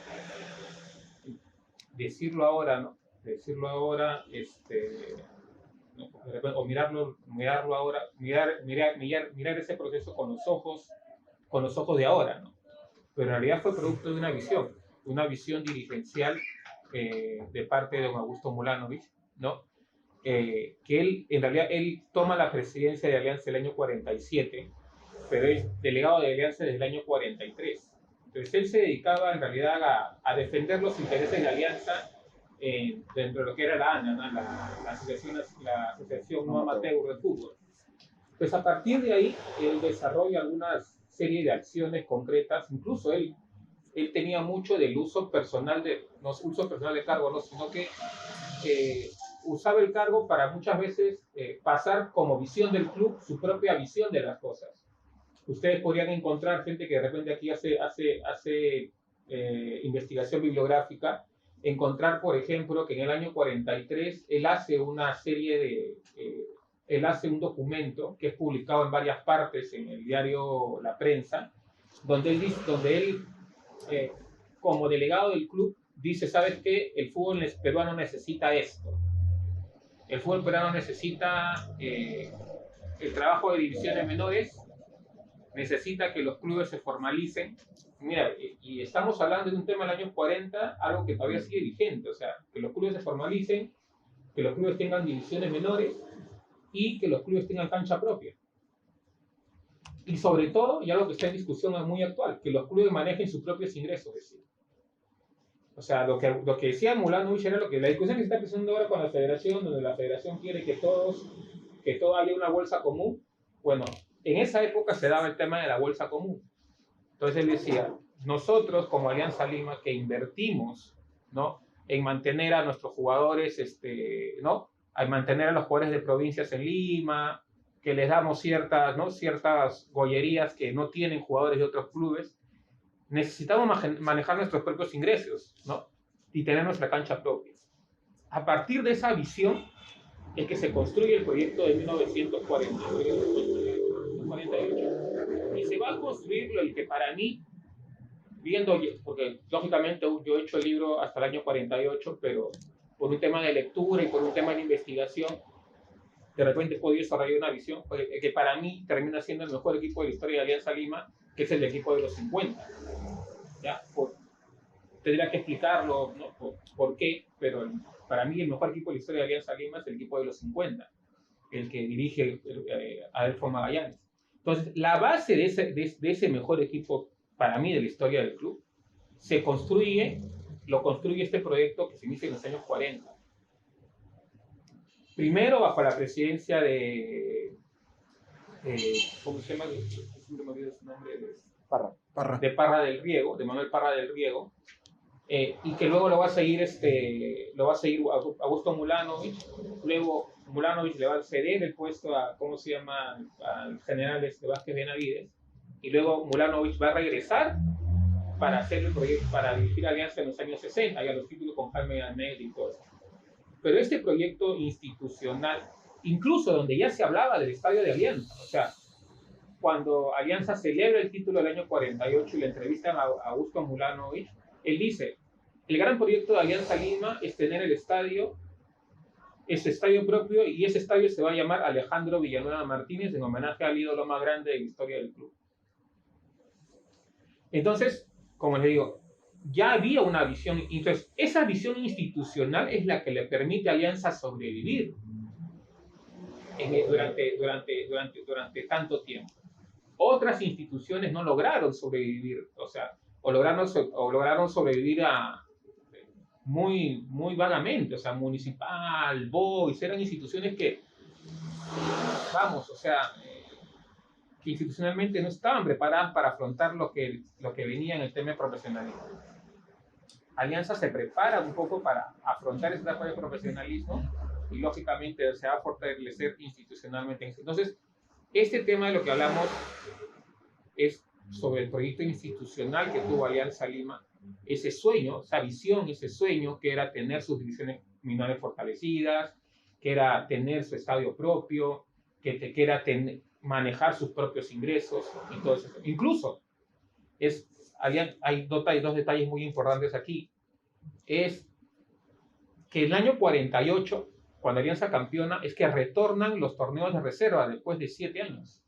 S2: decirlo ahora, ¿no? Decirlo ahora, ¿no? O mirarlo ahora, mirar ese proceso con los ojos de ahora, ¿no? Pero en realidad fue producto de una visión dirigencial de parte de don Augusto Mulanovic, ¿no? Que en realidad, él toma la presidencia de Alianza el año 47, pero es delegado de Alianza desde el año 43. Entonces, él se dedicaba en realidad a defender los intereses de Alianza dentro de lo que era la ANA, ¿no? la Asociación No Amateur de Fútbol. Pues a partir de ahí, él desarrolla algunas serie de acciones concretas. Incluso él tenía mucho del uso personal de cargo, no, sino que usaba el cargo para muchas veces pasar como visión del club su propia visión de las cosas. Ustedes podrían encontrar gente que de repente aquí hace investigación bibliográfica, encontrar, por ejemplo, que en el año 43 él hace una serie de... él hace un documento que es publicado en varias partes en el diario La Prensa, donde él como delegado del club, dice, ¿sabes qué? El fútbol peruano necesita esto. El fútbol peruano necesita el trabajo de divisiones menores, necesita que los clubes se formalicen. Mira, y estamos hablando de un tema del año 40, algo que todavía sigue vigente, o sea, que los clubes se formalicen, que los clubes tengan divisiones menores y que los clubes tengan cancha propia. Y sobre todo, y algo que está en discusión es muy actual, que los clubes manejen sus propios ingresos, es decir. O sea, lo que decía Mulanovic era la discusión que se está empezando ahora con la federación, donde la federación quiere que todo haya una bolsa común. Bueno, en esa época se daba el tema de la bolsa común. Entonces él decía, nosotros como Alianza Lima, que invertimos, ¿no?, en mantener a nuestros jugadores, ¿no?, a mantener a los jugadores de provincias en Lima, que les damos ciertas gollerías que no tienen jugadores de otros clubes, necesitamos manejar nuestros propios ingresos, ¿no?, y tener nuestra cancha propia. A partir de esa visión es que se construye el proyecto de 1948. Y se va a construir el que para mí, porque lógicamente yo he hecho el libro hasta el año 48, pero por un tema de lectura y por un tema de investigación, de repente podía desarrollar una visión que para mí termina siendo el mejor equipo de la historia de Alianza Lima, que es el equipo de los 50. ¿Ya? Tendría que explicarlo, ¿no? por qué, pero para mí el mejor equipo de la historia de Alianza Lima es el equipo de los 50, el que dirige Adolfo Magallanes. Entonces, la base de ese mejor equipo, para mí, de la historia del club, lo construye este proyecto que se inicia en los años 40. Primero, bajo la presidencia ¿cómo se llama? Siempre me olvido su nombre. De Parra del Riego, de Manuel Parra del Riego, y que luego lo va a seguir Augusto Mulanovic. Luego Mulanovic le va a ceder el puesto al general Vázquez Benavides, y luego Mulanovic va a regresar para hacer el proyecto, para dirigir Alianza en los años 60, y a los títulos con Jaime Anet y todo eso. Pero este proyecto institucional, incluso donde ya se hablaba del estadio de Alianza, o sea, cuando Alianza celebra el título del año 48 y le entrevistan a Augusto Mulanovic, él dice, el gran proyecto de Alianza Lima es tener ese estadio propio, y ese estadio se va a llamar Alejandro Villanueva Martínez, en homenaje al ídolo más grande de la historia del club. Entonces, como les digo, ya había una visión, entonces esa visión institucional es la que le permite a Alianza sobrevivir durante tanto tiempo. Otras instituciones no lograron sobrevivir, o lograron sobrevivir muy vagamente, o sea, Municipal, Boys, eran instituciones que institucionalmente no estaban preparadas para afrontar lo que venía en el tema de profesionalismo. Alianza se prepara un poco para afrontar esta etapa de profesionalismo y lógicamente se va a fortalecer institucionalmente. Entonces, este tema de lo que hablamos es sobre el proyecto institucional que tuvo Alianza Lima, ese sueño, esa visión, ese sueño que era tener sus divisiones menores fortalecidas, que era tener su estadio propio, que era manejar sus propios ingresos y todo eso. Incluso, hay dos detalles muy importantes aquí. Es que el año 48, cuando Alianza campeona, es que retornan los torneos de reserva después de 7 años.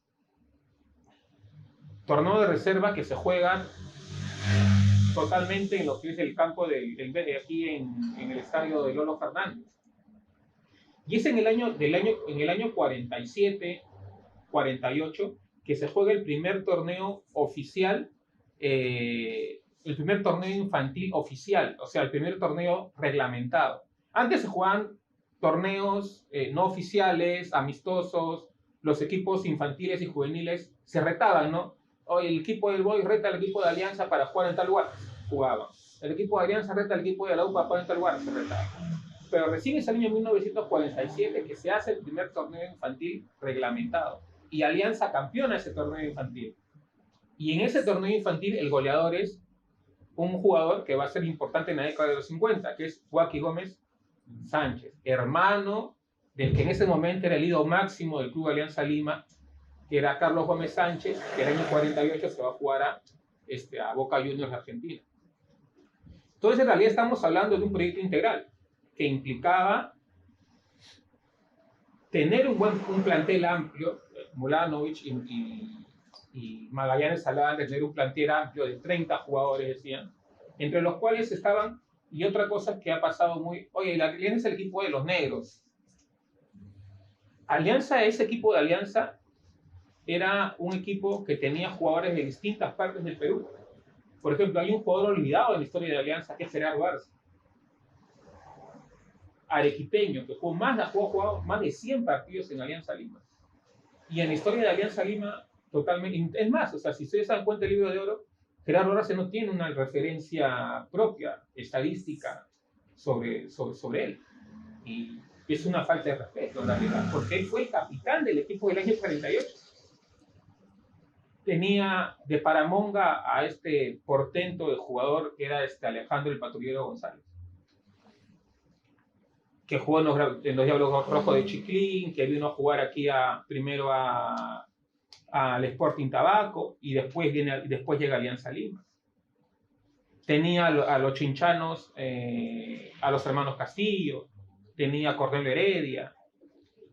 S2: Torneo de reserva que se juegan totalmente en lo que es el campo aquí en el estadio de Lolo Fernández. Y es en el año 47, 48, que se juega el primer torneo oficial, el primer torneo infantil oficial, o sea, el primer torneo reglamentado. Antes se jugaban torneos no oficiales, amistosos, los equipos infantiles y juveniles se retaban, ¿no? Hoy el equipo del Boy reta al equipo de Alianza para jugar en tal lugar, jugaban. El equipo de Alianza reta al equipo de la U para jugar en tal lugar, se retaba. Pero recién es el año 1947 que se hace el primer torneo infantil reglamentado. Y Alianza campeona ese torneo infantil. Y en ese torneo infantil el goleador es un jugador que va a ser importante en la década de los 50, que es Joaquín Gómez Sánchez, hermano del que en ese momento era el ídolo máximo del Club Alianza Lima, que era Carlos Gómez Sánchez, que en el año 48 se va a jugar a Boca Juniors de Argentina. Entonces, en realidad estamos hablando de un proyecto integral que implicaba tener un plantel amplio. Mulanovic y Magallanes hablaban de tener un plantel amplio de 30 jugadores, decían, entre los cuales estaban, y otra cosa que ha pasado oye, la Alianza es el equipo de los negros. Ese equipo de Alianza era un equipo que tenía jugadores de distintas partes del Perú. Por ejemplo, hay un jugador olvidado en la historia de Alianza, que es Gerardo Arce, arequipeño, que ha jugado más de 100 partidos en Alianza Lima. Y en la historia de Alianza Lima, totalmente. Es más, o sea, si ustedes se dan cuenta del Libro de Oro, Gerardo Arce no tiene una referencia propia, estadística, sobre él. Y es una falta de respeto, la verdad, porque él fue el capitán del equipo del año 48. Tenía de paramonga a este portento de jugador que era Alejandro el Patrullero González, que jugó en los Diablos Rojos de Chiclín, que vino a jugar aquí primero al Sporting Tabaco y después llega Alianza Lima. Tenía a los chinchanos, a los hermanos Castillo, tenía a Cornelio Heredia.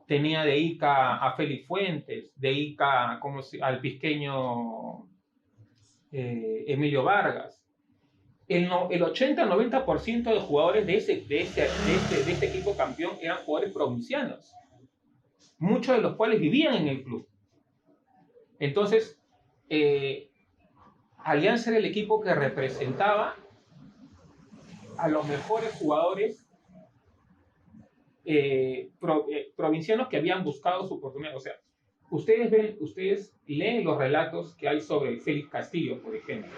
S2: tenía de Ica a Félix Fuentes, de Ica al pisqueño Emilio Vargas. El 80-90% de jugadores de este equipo campeón eran jugadores provincianos, muchos de los cuales vivían en el club. Entonces, Alianza era el equipo que representaba a los mejores jugadores provincianos que habían buscado su oportunidad. O sea, ustedes leen los relatos que hay sobre Félix Castillo, por ejemplo.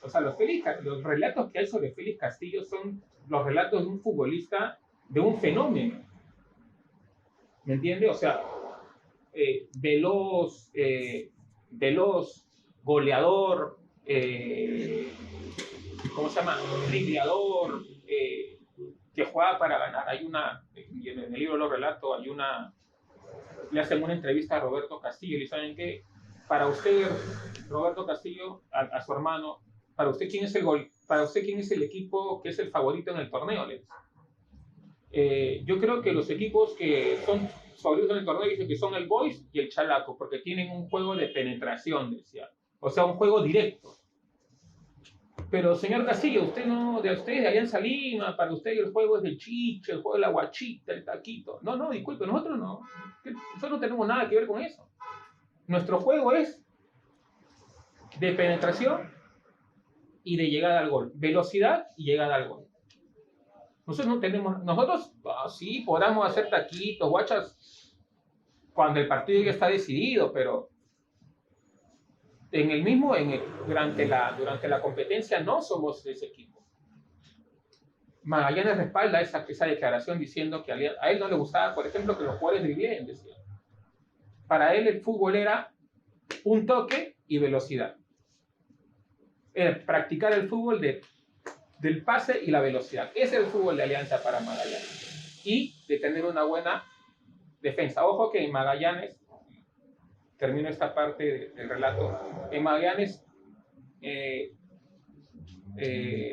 S2: O sea, los relatos que hay sobre Félix Castillo son los relatos de un futbolista, de un fenómeno. ¿Me entiende? O sea, veloz, goleador, ¿cómo se llama? Dribleador, que jugaba para ganar. En el libro lo relato, le hacen una entrevista a Roberto Castillo y le saben que para usted, Roberto Castillo, a su hermano, para usted quién es el equipo que es el favorito en el torneo, le dice. Yo creo que los equipos que son favoritos en el torneo dicen que son el Boys y el Chalaco, porque tienen un juego de penetración, decía. O sea, un juego directo. Pero, señor Castillo, ustedes de Alianza Lima, para usted el juego es del chiche, el juego de la guachita, el taquito. No, disculpe, nosotros no tenemos nada que ver con eso. Nuestro juego es de penetración y de llegada al gol. Velocidad y llegada al gol. Nosotros sí podamos hacer taquitos, guachas, cuando el partido ya está decidido, pero durante la competencia no somos ese equipo. Magallanes respalda esa declaración diciendo que a él no le gustaba, por ejemplo, que los jugadores dribleen, decía. Para él el fútbol era un toque y velocidad. Era practicar el fútbol del pase y la velocidad. Ese es el fútbol de Alianza para Magallanes. Y de tener una buena defensa. Ojo que en Magallanes, termino esta parte del relato, en Magallanes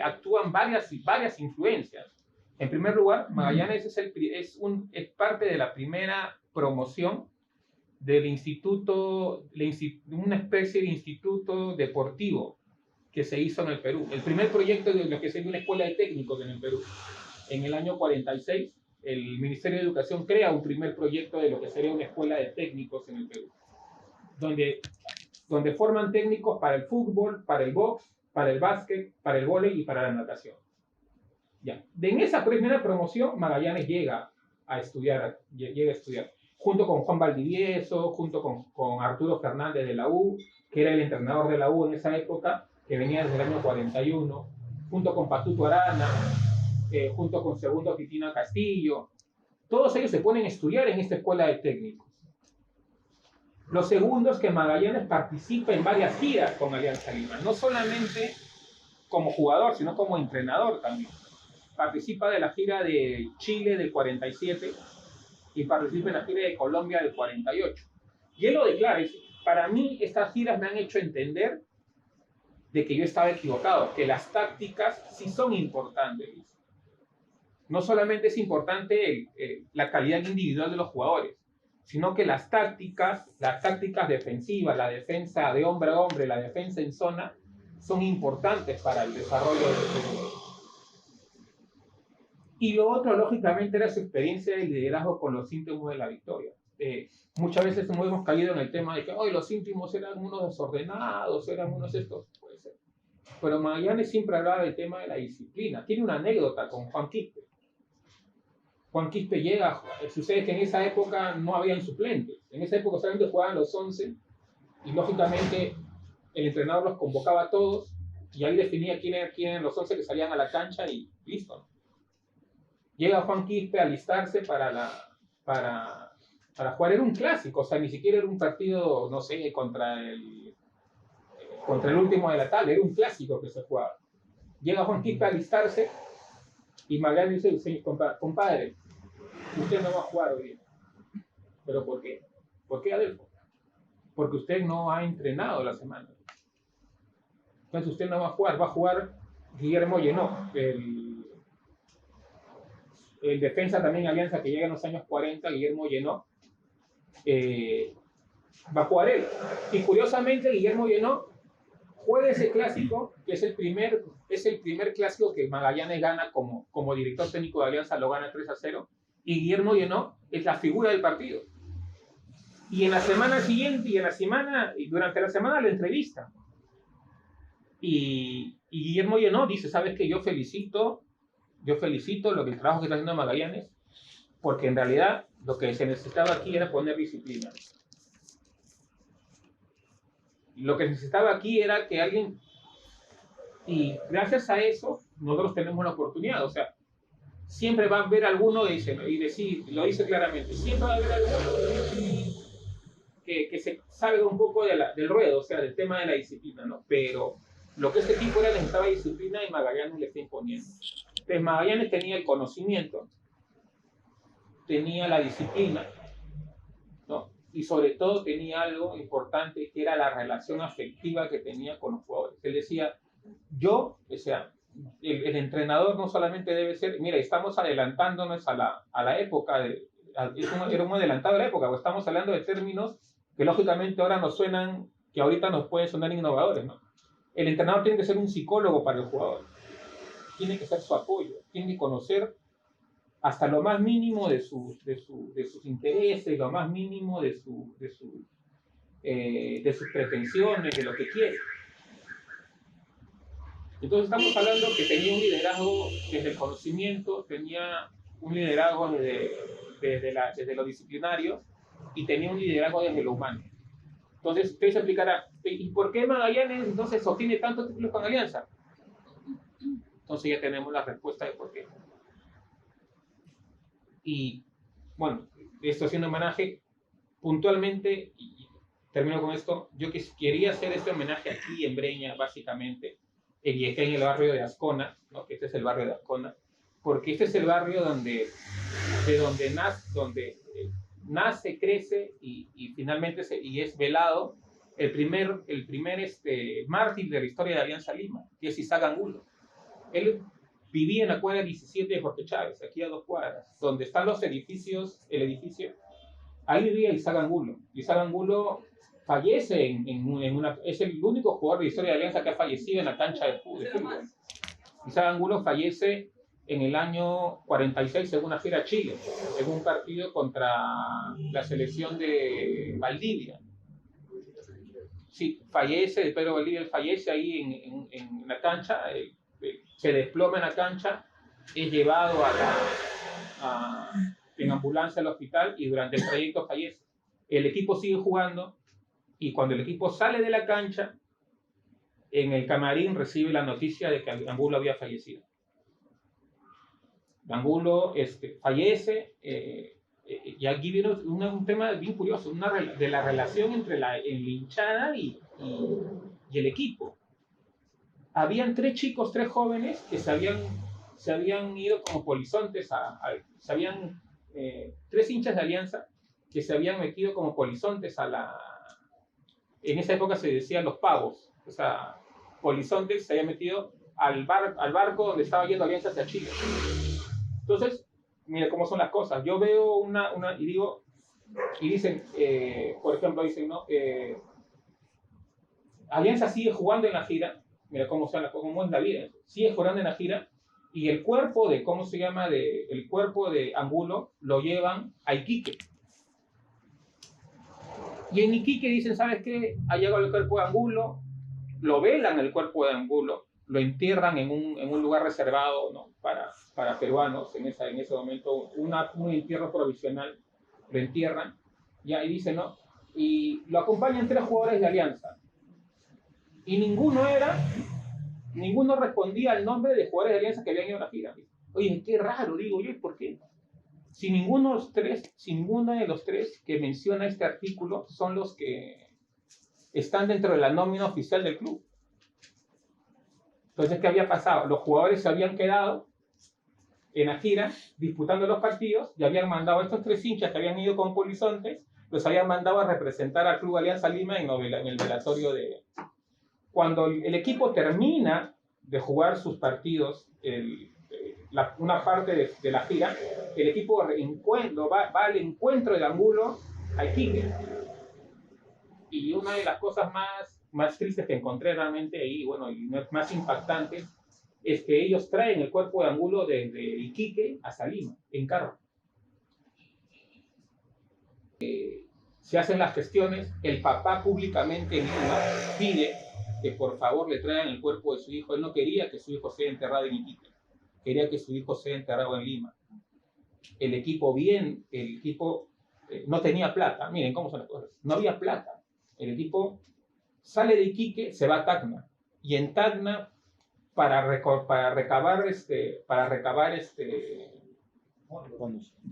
S2: actúan varias influencias. En primer lugar, Magallanes es parte de la primera promoción del instituto, una especie de instituto deportivo que se hizo en el Perú. El primer proyecto de lo que sería una escuela de técnicos en el Perú. En el año 46, el Ministerio de Educación crea un primer proyecto de lo que sería una escuela de técnicos en el Perú, donde forman técnicos para el fútbol, para el box, para el básquet, para el vóley y para la natación. Ya. En esa primera promoción, Magallanes llega a estudiar, junto con Juan Valdivieso, junto con Arturo Fernández de la U, que era el entrenador de la U en esa época, que venía desde el año 41, junto con Patuto Arana, junto con Segundo Titina Castillo. Todos ellos se ponen a estudiar en esta escuela de técnicos. Lo segundo es que Magallanes participa en varias giras con Alianza Lima, no solamente como jugador, sino como entrenador también. Participa de la gira de Chile del 47 y participa en la gira de Colombia del 48. Y él lo declara, para mí estas giras me han hecho entender de que yo estaba equivocado, que las tácticas sí son importantes. No solamente es importante la calidad individual de los jugadores, sino que las tácticas defensivas, la defensa de hombre a hombre, la defensa en zona, son importantes para el desarrollo del fútbol. Y lo otro, lógicamente, era su experiencia de liderazgo con los íntimos de la victoria. Muchas veces hemos caído en el tema de que los íntimos eran unos desordenados, eran unos estos, puede ser. Pero Magallanes siempre hablaba del tema de la disciplina. Tiene una anécdota con Juan Quispe. Juan Quispe llega, sucede que en esa época no habían suplentes. En esa época solamente jugaban los 11 y lógicamente el entrenador los convocaba a todos y ahí definía quién eran los 11 que salían a la cancha y listo, ¿no? Llega Juan Quispe a alistarse para jugar. Era un clásico, o sea, ni siquiera era un partido, no sé, contra el último de la tabla, era un clásico que se jugaba. Llega Juan Quispe a alistarse y Magallanes dice, compadre, usted no va a jugar hoy día. ¿Pero por qué? ¿Por qué, Adelfo? Porque usted no ha entrenado la semana. Entonces usted no va a jugar Guillermo Llenó, el defensa también de Alianza que llega en los años 40, Guillermo Llenó, va a jugar él. Y curiosamente, Guillermo Llenó juega ese clásico, que es el primer clásico que Magallanes gana como director técnico de Alianza, lo gana 3-0, y Guillermo Llenó es la figura del partido. Y en la semana siguiente, y durante la semana la entrevista. Y Guillermo Llenó dice, ¿sabes qué? Yo felicito lo que el trabajo que está haciendo Magallanes, porque en realidad lo que se necesitaba aquí era poner disciplina. Lo que necesitaba aquí era que alguien, y gracias a eso nosotros tenemos la oportunidad, o sea, siempre va a haber alguno, lo dice claramente, siempre va a haber alguno que se salga un poco del ruedo, o sea, del tema de la disciplina, ¿no? Pero lo que este tipo era, necesitaba disciplina y Magallanes le está imponiendo. Entonces Magallanes tenía el conocimiento, tenía la disciplina, ¿no? Y sobre todo tenía algo importante que era la relación afectiva que tenía con los jugadores. Él decía, el entrenador no solamente debe ser, mira, estamos adelantándonos a la época, era un adelantado de la época, porque estamos hablando de términos que lógicamente ahora nos suenan, que ahorita nos pueden sonar innovadores, ¿no? El entrenador tiene que ser un psicólogo para el jugador, tiene que ser su apoyo, tiene que conocer hasta lo más mínimo de sus intereses, lo más mínimo de sus pretensiones, de lo que quiere. Entonces estamos hablando que tenía un liderazgo desde el conocimiento, tenía un liderazgo desde lo disciplinario y tenía un liderazgo desde lo humano. Entonces usted se explicará, ¿y por qué Magallanes entonces sostiene tantos títulos con Alianza? Entonces ya tenemos la respuesta de por qué. Y bueno, esto haciendo homenaje puntualmente, y termino con esto, yo quería hacer este homenaje aquí en Breña, básicamente, y está en el barrio de Ascona, ¿no? Que este es el barrio de Ascona, porque este es el barrio donde nace, crece y finalmente es velado el primer mártir de la historia de Alianza Lima, que es Isaac Angulo. Él vivía en la cuadra 17 de Jorge Chávez, aquí a 2 cuadras, donde están los edificios, el edificio. Ahí vivía Isaac Angulo. Isaac Angulo fallece es el único jugador de la historia de Alianza que ha fallecido en la cancha de fútbol. Isaac Angulo fallece en el año 46 en una gira a Chile, en un partido contra la selección de Valdivia. Sí, fallece, Pedro Valdivia fallece ahí en la cancha, se desploma en la cancha, es llevado en ambulancia al hospital y durante el trayecto fallece. El equipo sigue jugando y cuando el equipo sale de la cancha, en el camarín recibe la noticia de que Angulo había fallecido. Angulo fallece, y aquí viene un tema bien curioso, de la relación entre la hinchada y el equipo. Habían 3 jóvenes que se habían ido como polizontes, 3 hinchas de Alianza que se habían metido como polizontes en esa época se decían los pavos, o sea, polizontes se habían metido al barco donde estaba yendo Alianza hacia Chile. Entonces, mira cómo son las cosas. Yo veo y dicen, por ejemplo, ¿no? Alianza sigue jugando en la gira, mira cómo es la vida, sigue jugando en la gira, y el cuerpo el cuerpo de Angulo lo llevan a Iquique. Y en Iquique dicen, ¿sabes qué? Ha llegado el cuerpo de Angulo, lo velan el cuerpo de Angulo, lo entierran en un lugar reservado, ¿no? para peruanos en ese momento, un entierro provisional, lo entierran, ya, y dicen, ¿no? Y lo acompañan 3 jugadores de Alianza. Y ninguno respondía al nombre de jugadores de Alianza que habían ido a la gira. Oye, qué raro, digo yo, ¿por qué? Si ninguno de los 3 que menciona este artículo son los que están dentro de la nómina oficial del club. Entonces, ¿qué había pasado? Los jugadores se habían quedado en la gira disputando los partidos y habían mandado a estos 3 hinchas que habían ido con polizontes, los habían mandado a representar al Club Alianza Lima en el velatorio de... Cuando el equipo termina de jugar sus partidos una parte de la gira, el equipo va al encuentro de Angulo a Iquique. Y una de las cosas más tristes que encontré realmente ahí, bueno, y más impactantes, es que ellos traen el cuerpo de Angulo desde Iquique hasta Lima, en carro. Se hacen las gestiones, el papá públicamente en Lima pide que por favor le traigan el cuerpo de su hijo. Él no quería que su hijo sea enterrado en Iquique, quería que su hijo sea enterrado en Lima. El equipo no tenía plata, miren cómo son las cosas, no había plata. El equipo sale de Iquique, se va a Tacna, y en Tacna, para recabar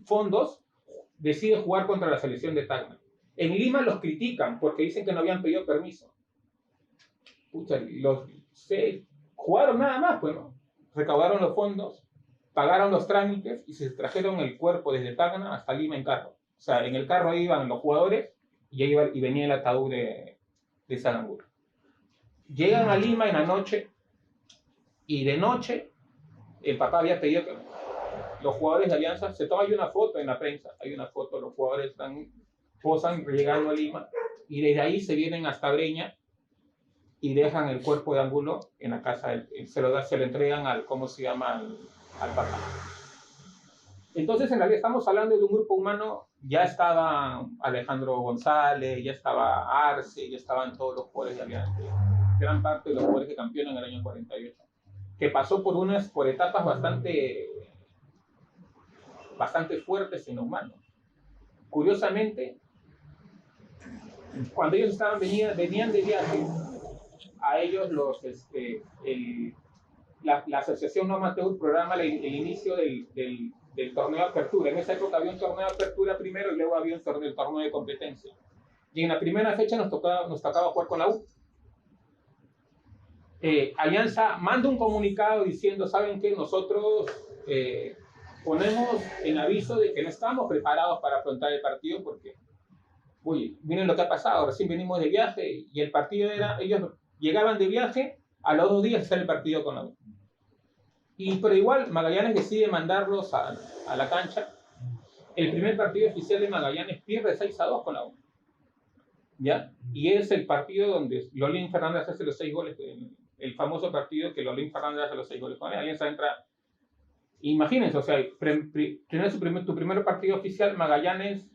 S2: fondos, decide jugar contra la selección de Tacna. En Lima los critican porque dicen que no habían pedido permiso. Pucha, jugaron nada más, pues, ¿no? Recaudaron los fondos, pagaron los trámites y se trajeron el cuerpo desde Tacna hasta Lima en carro. O sea, en el carro iban los jugadores y venía el ataúd de San Angulo. Llegan a Lima en la noche y de noche el papá había pedido que los jugadores de Alianza, hay una foto en la prensa, hay una foto, los jugadores posan llegando a Lima y desde ahí se vienen hasta Breña y dejan el cuerpo de Angulo en la casa, se lo entregan al papá. Entonces, en realidad estamos hablando de un grupo humano, ya estaba Alejandro González, ya estaba Arce, ya estaban todos los jugadores de Alianza, gran parte de los jugadores que campeonan en el año 48, que pasó por etapas bastante fuertes en lo humano. Curiosamente, cuando ellos venían de viaje, a ellos la asociación No Amateur programa el inicio del torneo de apertura. En esa época había un torneo de apertura primero y luego había el torneo de competencia. Y en la primera fecha nos tocaba jugar con la U. Alianza manda un comunicado diciendo, ¿saben qué? Nosotros ponemos en aviso de que no estamos preparados para afrontar el partido porque, miren lo que ha pasado, recién venimos de viaje y el partido ellos llegaban de viaje, a los 2 días hacer el partido con la U. Pero igual Magallanes decide mandarlos a la cancha. El primer partido oficial de Magallanes pierde 6-2 con la U. ¿Ya? Y es el partido donde Lolín Fernández hace los 6 goles, el famoso partido que Lolín Fernández hace los 6 goles con la Alianza entra. Imagínense, o sea, tener tu primer partido oficial, Magallanes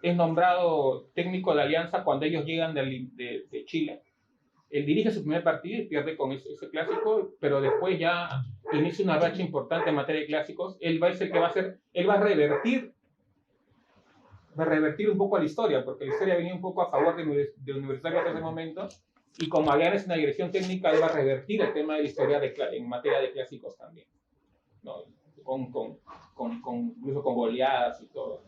S2: es nombrado técnico de Alianza cuando ellos llegan de Chile. Él dirige su primer partido y pierde con ese clásico, pero después ya inicia una racha importante en materia de clásicos. Él va a revertir un poco a la historia, porque la historia venía un poco a favor de Universitario hasta ese momento, y con Magallanes en la dirección técnica, él va a revertir el tema de la historia en materia de clásicos también, ¿no? Incluso con goleadas y todo.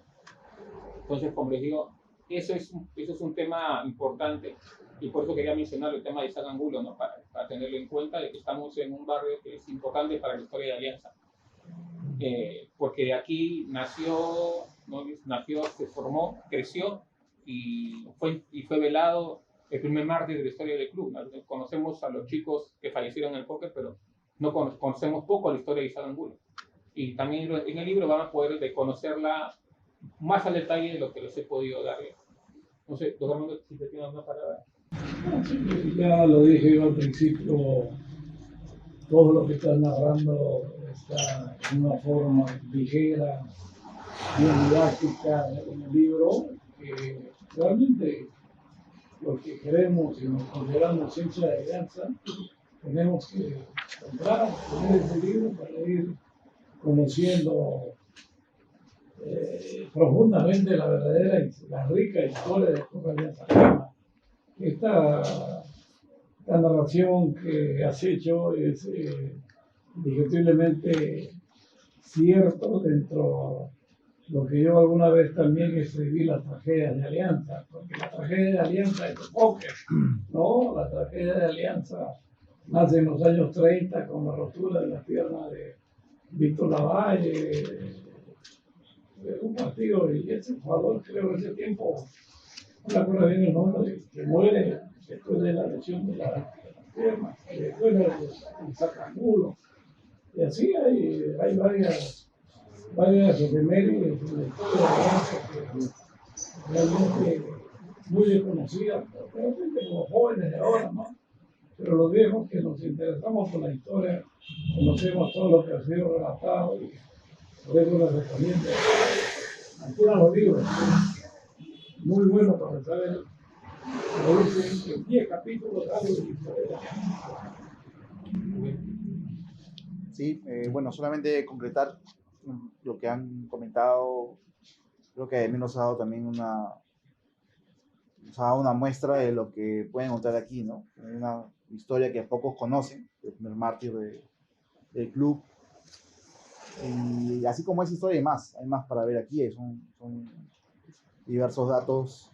S2: Entonces, como les digo, eso es un tema importante. Y por eso quería mencionar el tema de San Angulo, ¿no? Para tenerlo en cuenta, de que estamos en un barrio que es importante para la historia de Alianza. Porque de aquí nació, se formó, creció y fue velado el primer mártir de la historia del club, ¿no? Conocemos a los chicos que fallecieron en el póker, pero no conocemos poco la historia de San Angulo. Y también en el libro van a poder conocerla más al detalle de lo que les he podido dar. No sé, doctor Armando, si te tienes una palabra.
S3: Ya lo dije yo al principio, todo lo que estás narrando está en una forma ligera, muy didáctica en el libro, que realmente los que queremos y nos consideramos hinchas de Alianza, tenemos que comprar, tener ese libro para ir conociendo profundamente la verdadera y la rica historia de Club Alianza Lima. Esta narración que has hecho es indiscutiblemente cierto dentro de lo que yo alguna vez también escribí, las tragedias de Alianza, porque la tragedia de Alianza es el póker, ¿no? La tragedia de Alianza nace en los años 30 con la rotura de la pierna de Víctor Lavalle, un partido, y ese jugador creo que ese tiempo, no me acuerdo bien el nombre, que muere después de la lesión de la pierna, después de San Angulo. Y así hay varias efemérides en la historia de Alianza que realmente muy desconocidas, realmente como jóvenes de ahora, ¿no? Pero los viejos que nos interesamos por la historia, conocemos todo lo que ha sido relatado y por eso les recomiendo. Adquieran los libros, muy bueno para saber, como dicen, en 10 capítulos algo de historia.
S5: Sí, bueno, solamente concretar lo que han comentado. Creo que a mí nos ha dado también una muestra de lo que pueden encontrar aquí, ¿no? Una historia que pocos conocen, el primer mártir del club. Y así como esa historia hay más para ver aquí, son diversos datos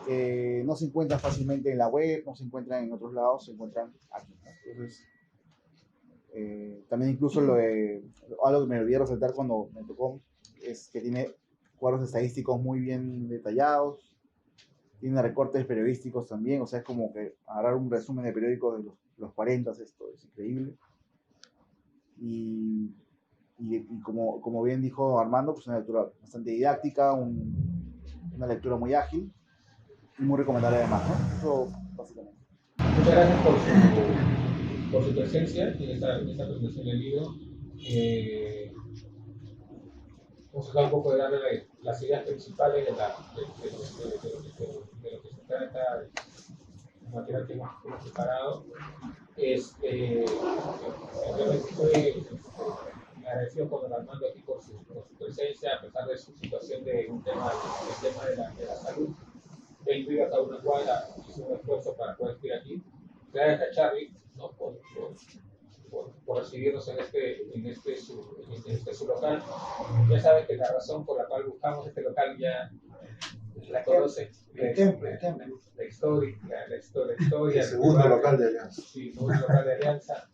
S5: que no se encuentran fácilmente en la web, no se encuentran en otros lados, se encuentran aquí, ¿no? Entonces, también incluso algo que me olvidé resaltar cuando me tocó es que tiene cuadros estadísticos muy bien detallados, tiene recortes periodísticos también, o sea, es como que agarrar un resumen de periódicos de los 40, esto es increíble. Y como bien dijo Armando, pues una lectura bastante didáctica, una lectura muy ágil y muy recomendable además, ¿no? Eso básicamente.
S2: Muchas gracias por su presencia en esta presentación del libro. Vamos a tratar un poco de darle las ideas principales de lo que se trata, el material que hemos preparado. Realmente estoy agradecido con don Armando aquí por su presencia, a pesar de su situación de un tema, el tema de la salud. Él vive acá a una cuadra, hizo un esfuerzo para poder estar aquí. Gracias a Charlie, ¿no? por recibirnos en este su local. Ya saben que la razón por la cual buscamos este local ya la conoce, la historia.
S4: El segundo local de Alianza.
S2: Sí, el segundo local de Alianza.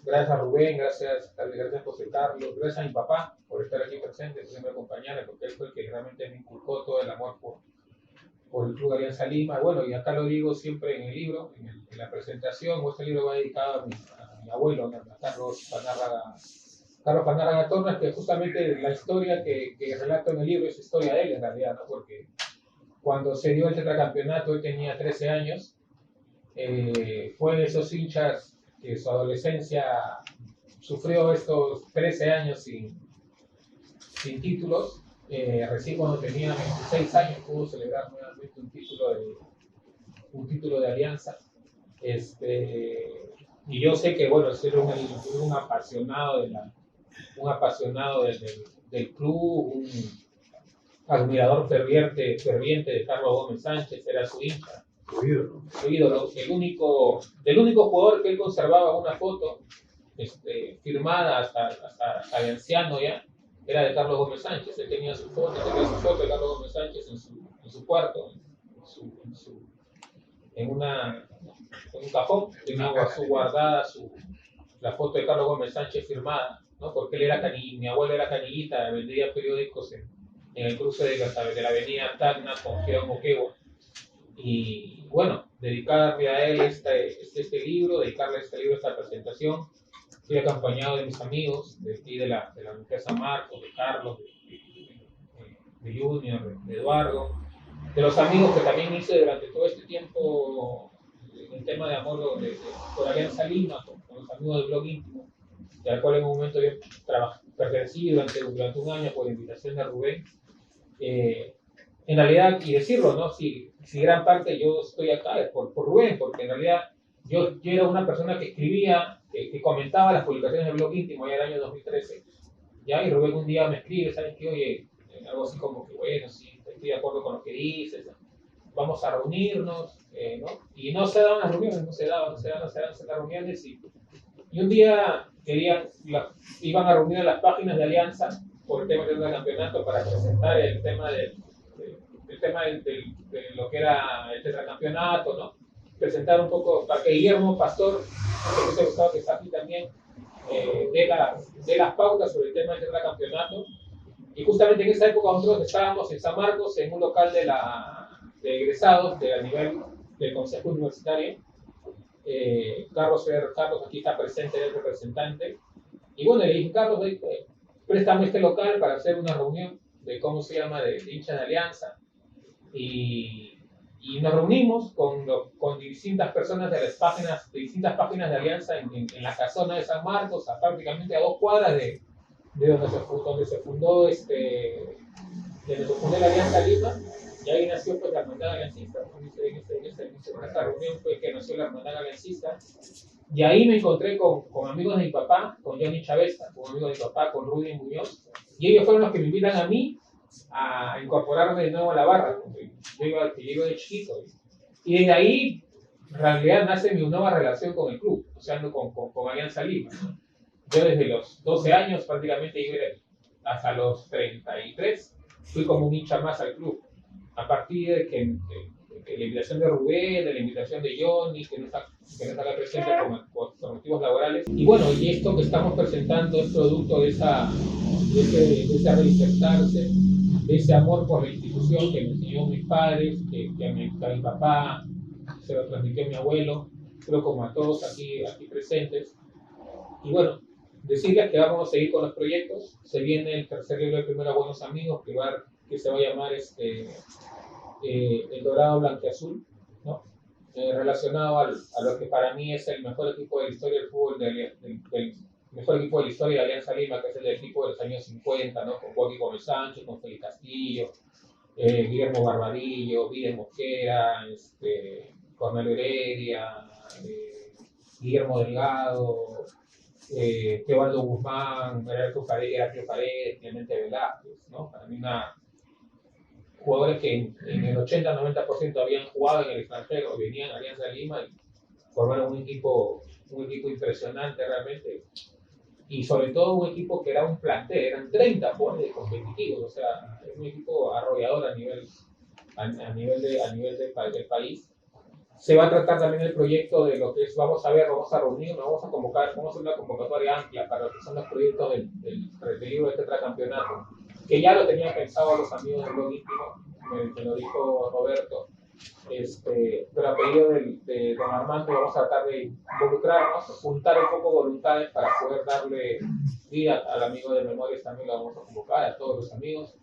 S2: Gracias a Rubén, gracias a José Carlos, gracias a mi papá por estar aquí presente, por siempre acompañarme, porque él fue el que realmente me inculcó todo el amor por el Club Alianza Lima. Bueno, y acá lo digo siempre en el libro, en la presentación. Este libro va dedicado a mi abuelo, a Carlos Panárraga Torres, que justamente la historia que relato en el libro es historia de él en realidad, ¿no? Porque cuando se dio el tetracampeonato él tenía 13 años, fue de esos hinchas que su adolescencia sufrió estos 13 años sin títulos. Recién cuando tenía 26 años pudo celebrar nuevamente un título de Alianza. Y yo sé que, bueno, es un apasionado del club, un admirador ferviente de Carlos Gómez Sánchez, era su hincha. Su ídolo. El único jugador que él conservaba una foto firmada hasta de anciano ya, era de Carlos Gómez Sánchez. Él tenía su foto de Carlos Gómez Sánchez en su cuarto, en un cajón. Tenía guardada la foto de Carlos Gómez Sánchez firmada, ¿no? Porque él era mi abuelo era canillita, vendía periódicos en el cruce de la avenida Tacna con Ciudad Moquegua. Y bueno, dedicarle a él este libro, dedicarle este libro a esta presentación. Estoy acompañado de mis amigos, de la Universidad San Marcos, de Carlos, de Junior, de Eduardo, de los amigos que también hice durante todo este tiempo en el tema de amor por Alianza Lima, con los amigos del blog íntimo, al cual en un momento yo pertenecí durante un año por invitación de Rubén. En realidad, y decirlo, ¿no? Si gran parte yo estoy acá es por Rubén, porque en realidad yo era una persona que escribía, que comentaba las publicaciones del blog íntimo ya en el año 2013, ¿ya? Y Rubén un día me escribe, ¿sabes qué? Oye, algo así como que, bueno, sí, estoy de acuerdo con lo que dices, vamos a reunirnos, ¿no? Y no se daban las reuniones, no se daban las reuniones, y un día iban a reunir a las páginas de Alianza por el tema del campeonato para presentar el tema de lo que era el tetracampeonato, ¿no? Presentar un poco para que Guillermo Pastor, que está aquí también, de las pautas sobre el tema del tetracampeonato. Y justamente en esa época nosotros estábamos en San Marcos, en un local de egresados a nivel del Consejo Universitario, Carlos aquí está presente, el representante. Y bueno, le dije, Carlos, préstame este local para hacer una reunión de cómo se llama, de hinchas de Alianza. Y nos reunimos con distintas personas de distintas páginas de Alianza en la casona de San Marcos, prácticamente a 2 cuadras de donde se fundó la Alianza Lima, y ahí nació pues la hermandad aliancista. En esta reunión fue que nació la hermandad aliancista, y ahí me encontré con amigos de mi papá, con Johnny Chavesta, con amigos de mi papá, con Rudy Muñoz, y ellos fueron los que me invitan a mí a incorporarme de nuevo a la barra. Yo iba de chiquito, y desde ahí en realidad nace mi nueva relación con el club, o sea, con Alianza Lima, ¿no? Yo desde los 12 años prácticamente hasta los 33 fui como un hincha más al club. A partir de la invitación de Rubén, de la invitación de Johnny, que no está acá presente por motivos laborales. Y bueno, y esto que estamos presentando es producto de ese reinsertarse, de ese amor por la institución que me enseñó mis padres, que a mi papá se lo transmitió a mi abuelo, creo como a todos aquí presentes. Y bueno, decirles que vamos a seguir con los proyectos. Se viene el tercer libro de Primera Buenos Amigos, que se va a llamar El Dorado Blanquiazul, ¿no? Relacionado a lo que para mí es el mejor equipo de la historia del fútbol, del mejor equipo de la historia de Alianza Lima, que es el equipo de los años 50, ¿no? Con Joaquín Gómez Sánchez, con Félix Castillo, Guillermo Barbadillo, Vides Mosquera, Cornelio Heredia, Guillermo Delgado, Teobaldo Guzmán, Gerardo Paredes, Clemente Velázquez, ¿no? Para mí jugadores que en el 80-90% habían jugado en el extranjero, venían a Alianza Lima y formaron un equipo impresionante realmente. Y sobre todo un equipo que era un plantel, eran 30 jugadores competitivos, o sea, es un equipo arrollador a nivel del país. Se va a tratar también el proyecto de lo que es, vamos a reunirnos, vamos a convocar, vamos a hacer una convocatoria amplia para lo que son los proyectos del libro de tetracampeonato, que ya lo tenían pensado los amigos del blog íntimo, me lo dijo Roberto, pero a pedido de don Armando vamos a tratar de involucrarnos, juntar un poco voluntades para poder darle vida al amigo de Memorias, también lo vamos a convocar, a todos los amigos,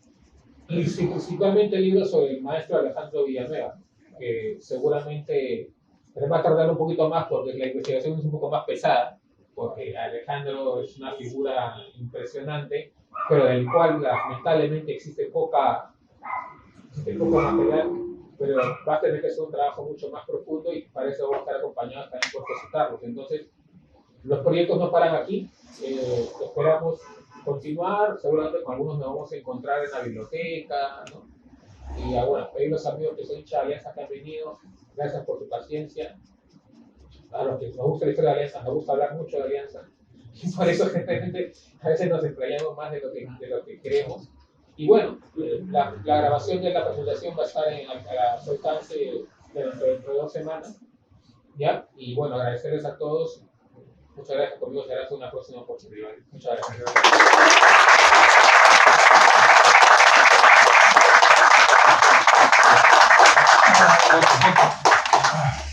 S2: y principalmente el libro sobre el maestro Alejandro Villanueva, que seguramente va a tardar un poquito más porque la investigación es un poco más pesada, porque Alejandro es una figura impresionante, pero del cual lamentablemente existe poco material, pero va a tener que ser un trabajo mucho más profundo y para eso vamos a estar acompañados también por José Carlos. Entonces, los proyectos no paran aquí, esperamos continuar, seguramente con algunos nos vamos a encontrar en la biblioteca, ¿no? Y bueno, pedir a los amigos que son hinchas de Alianza que han venido, gracias por su paciencia. A los que nos gusta la historia de Alianza, nos gusta hablar mucho de Alianza. Y por eso generalmente a veces nos explayamos más de lo que queremos. Y bueno, la grabación de la presentación va a estar a su alcance dentro de 2 semanas. ¿Ya? Y bueno, agradecerles a todos. Muchas gracias conmigo, será hasta una próxima oportunidad. Muchas gracias. Thank you.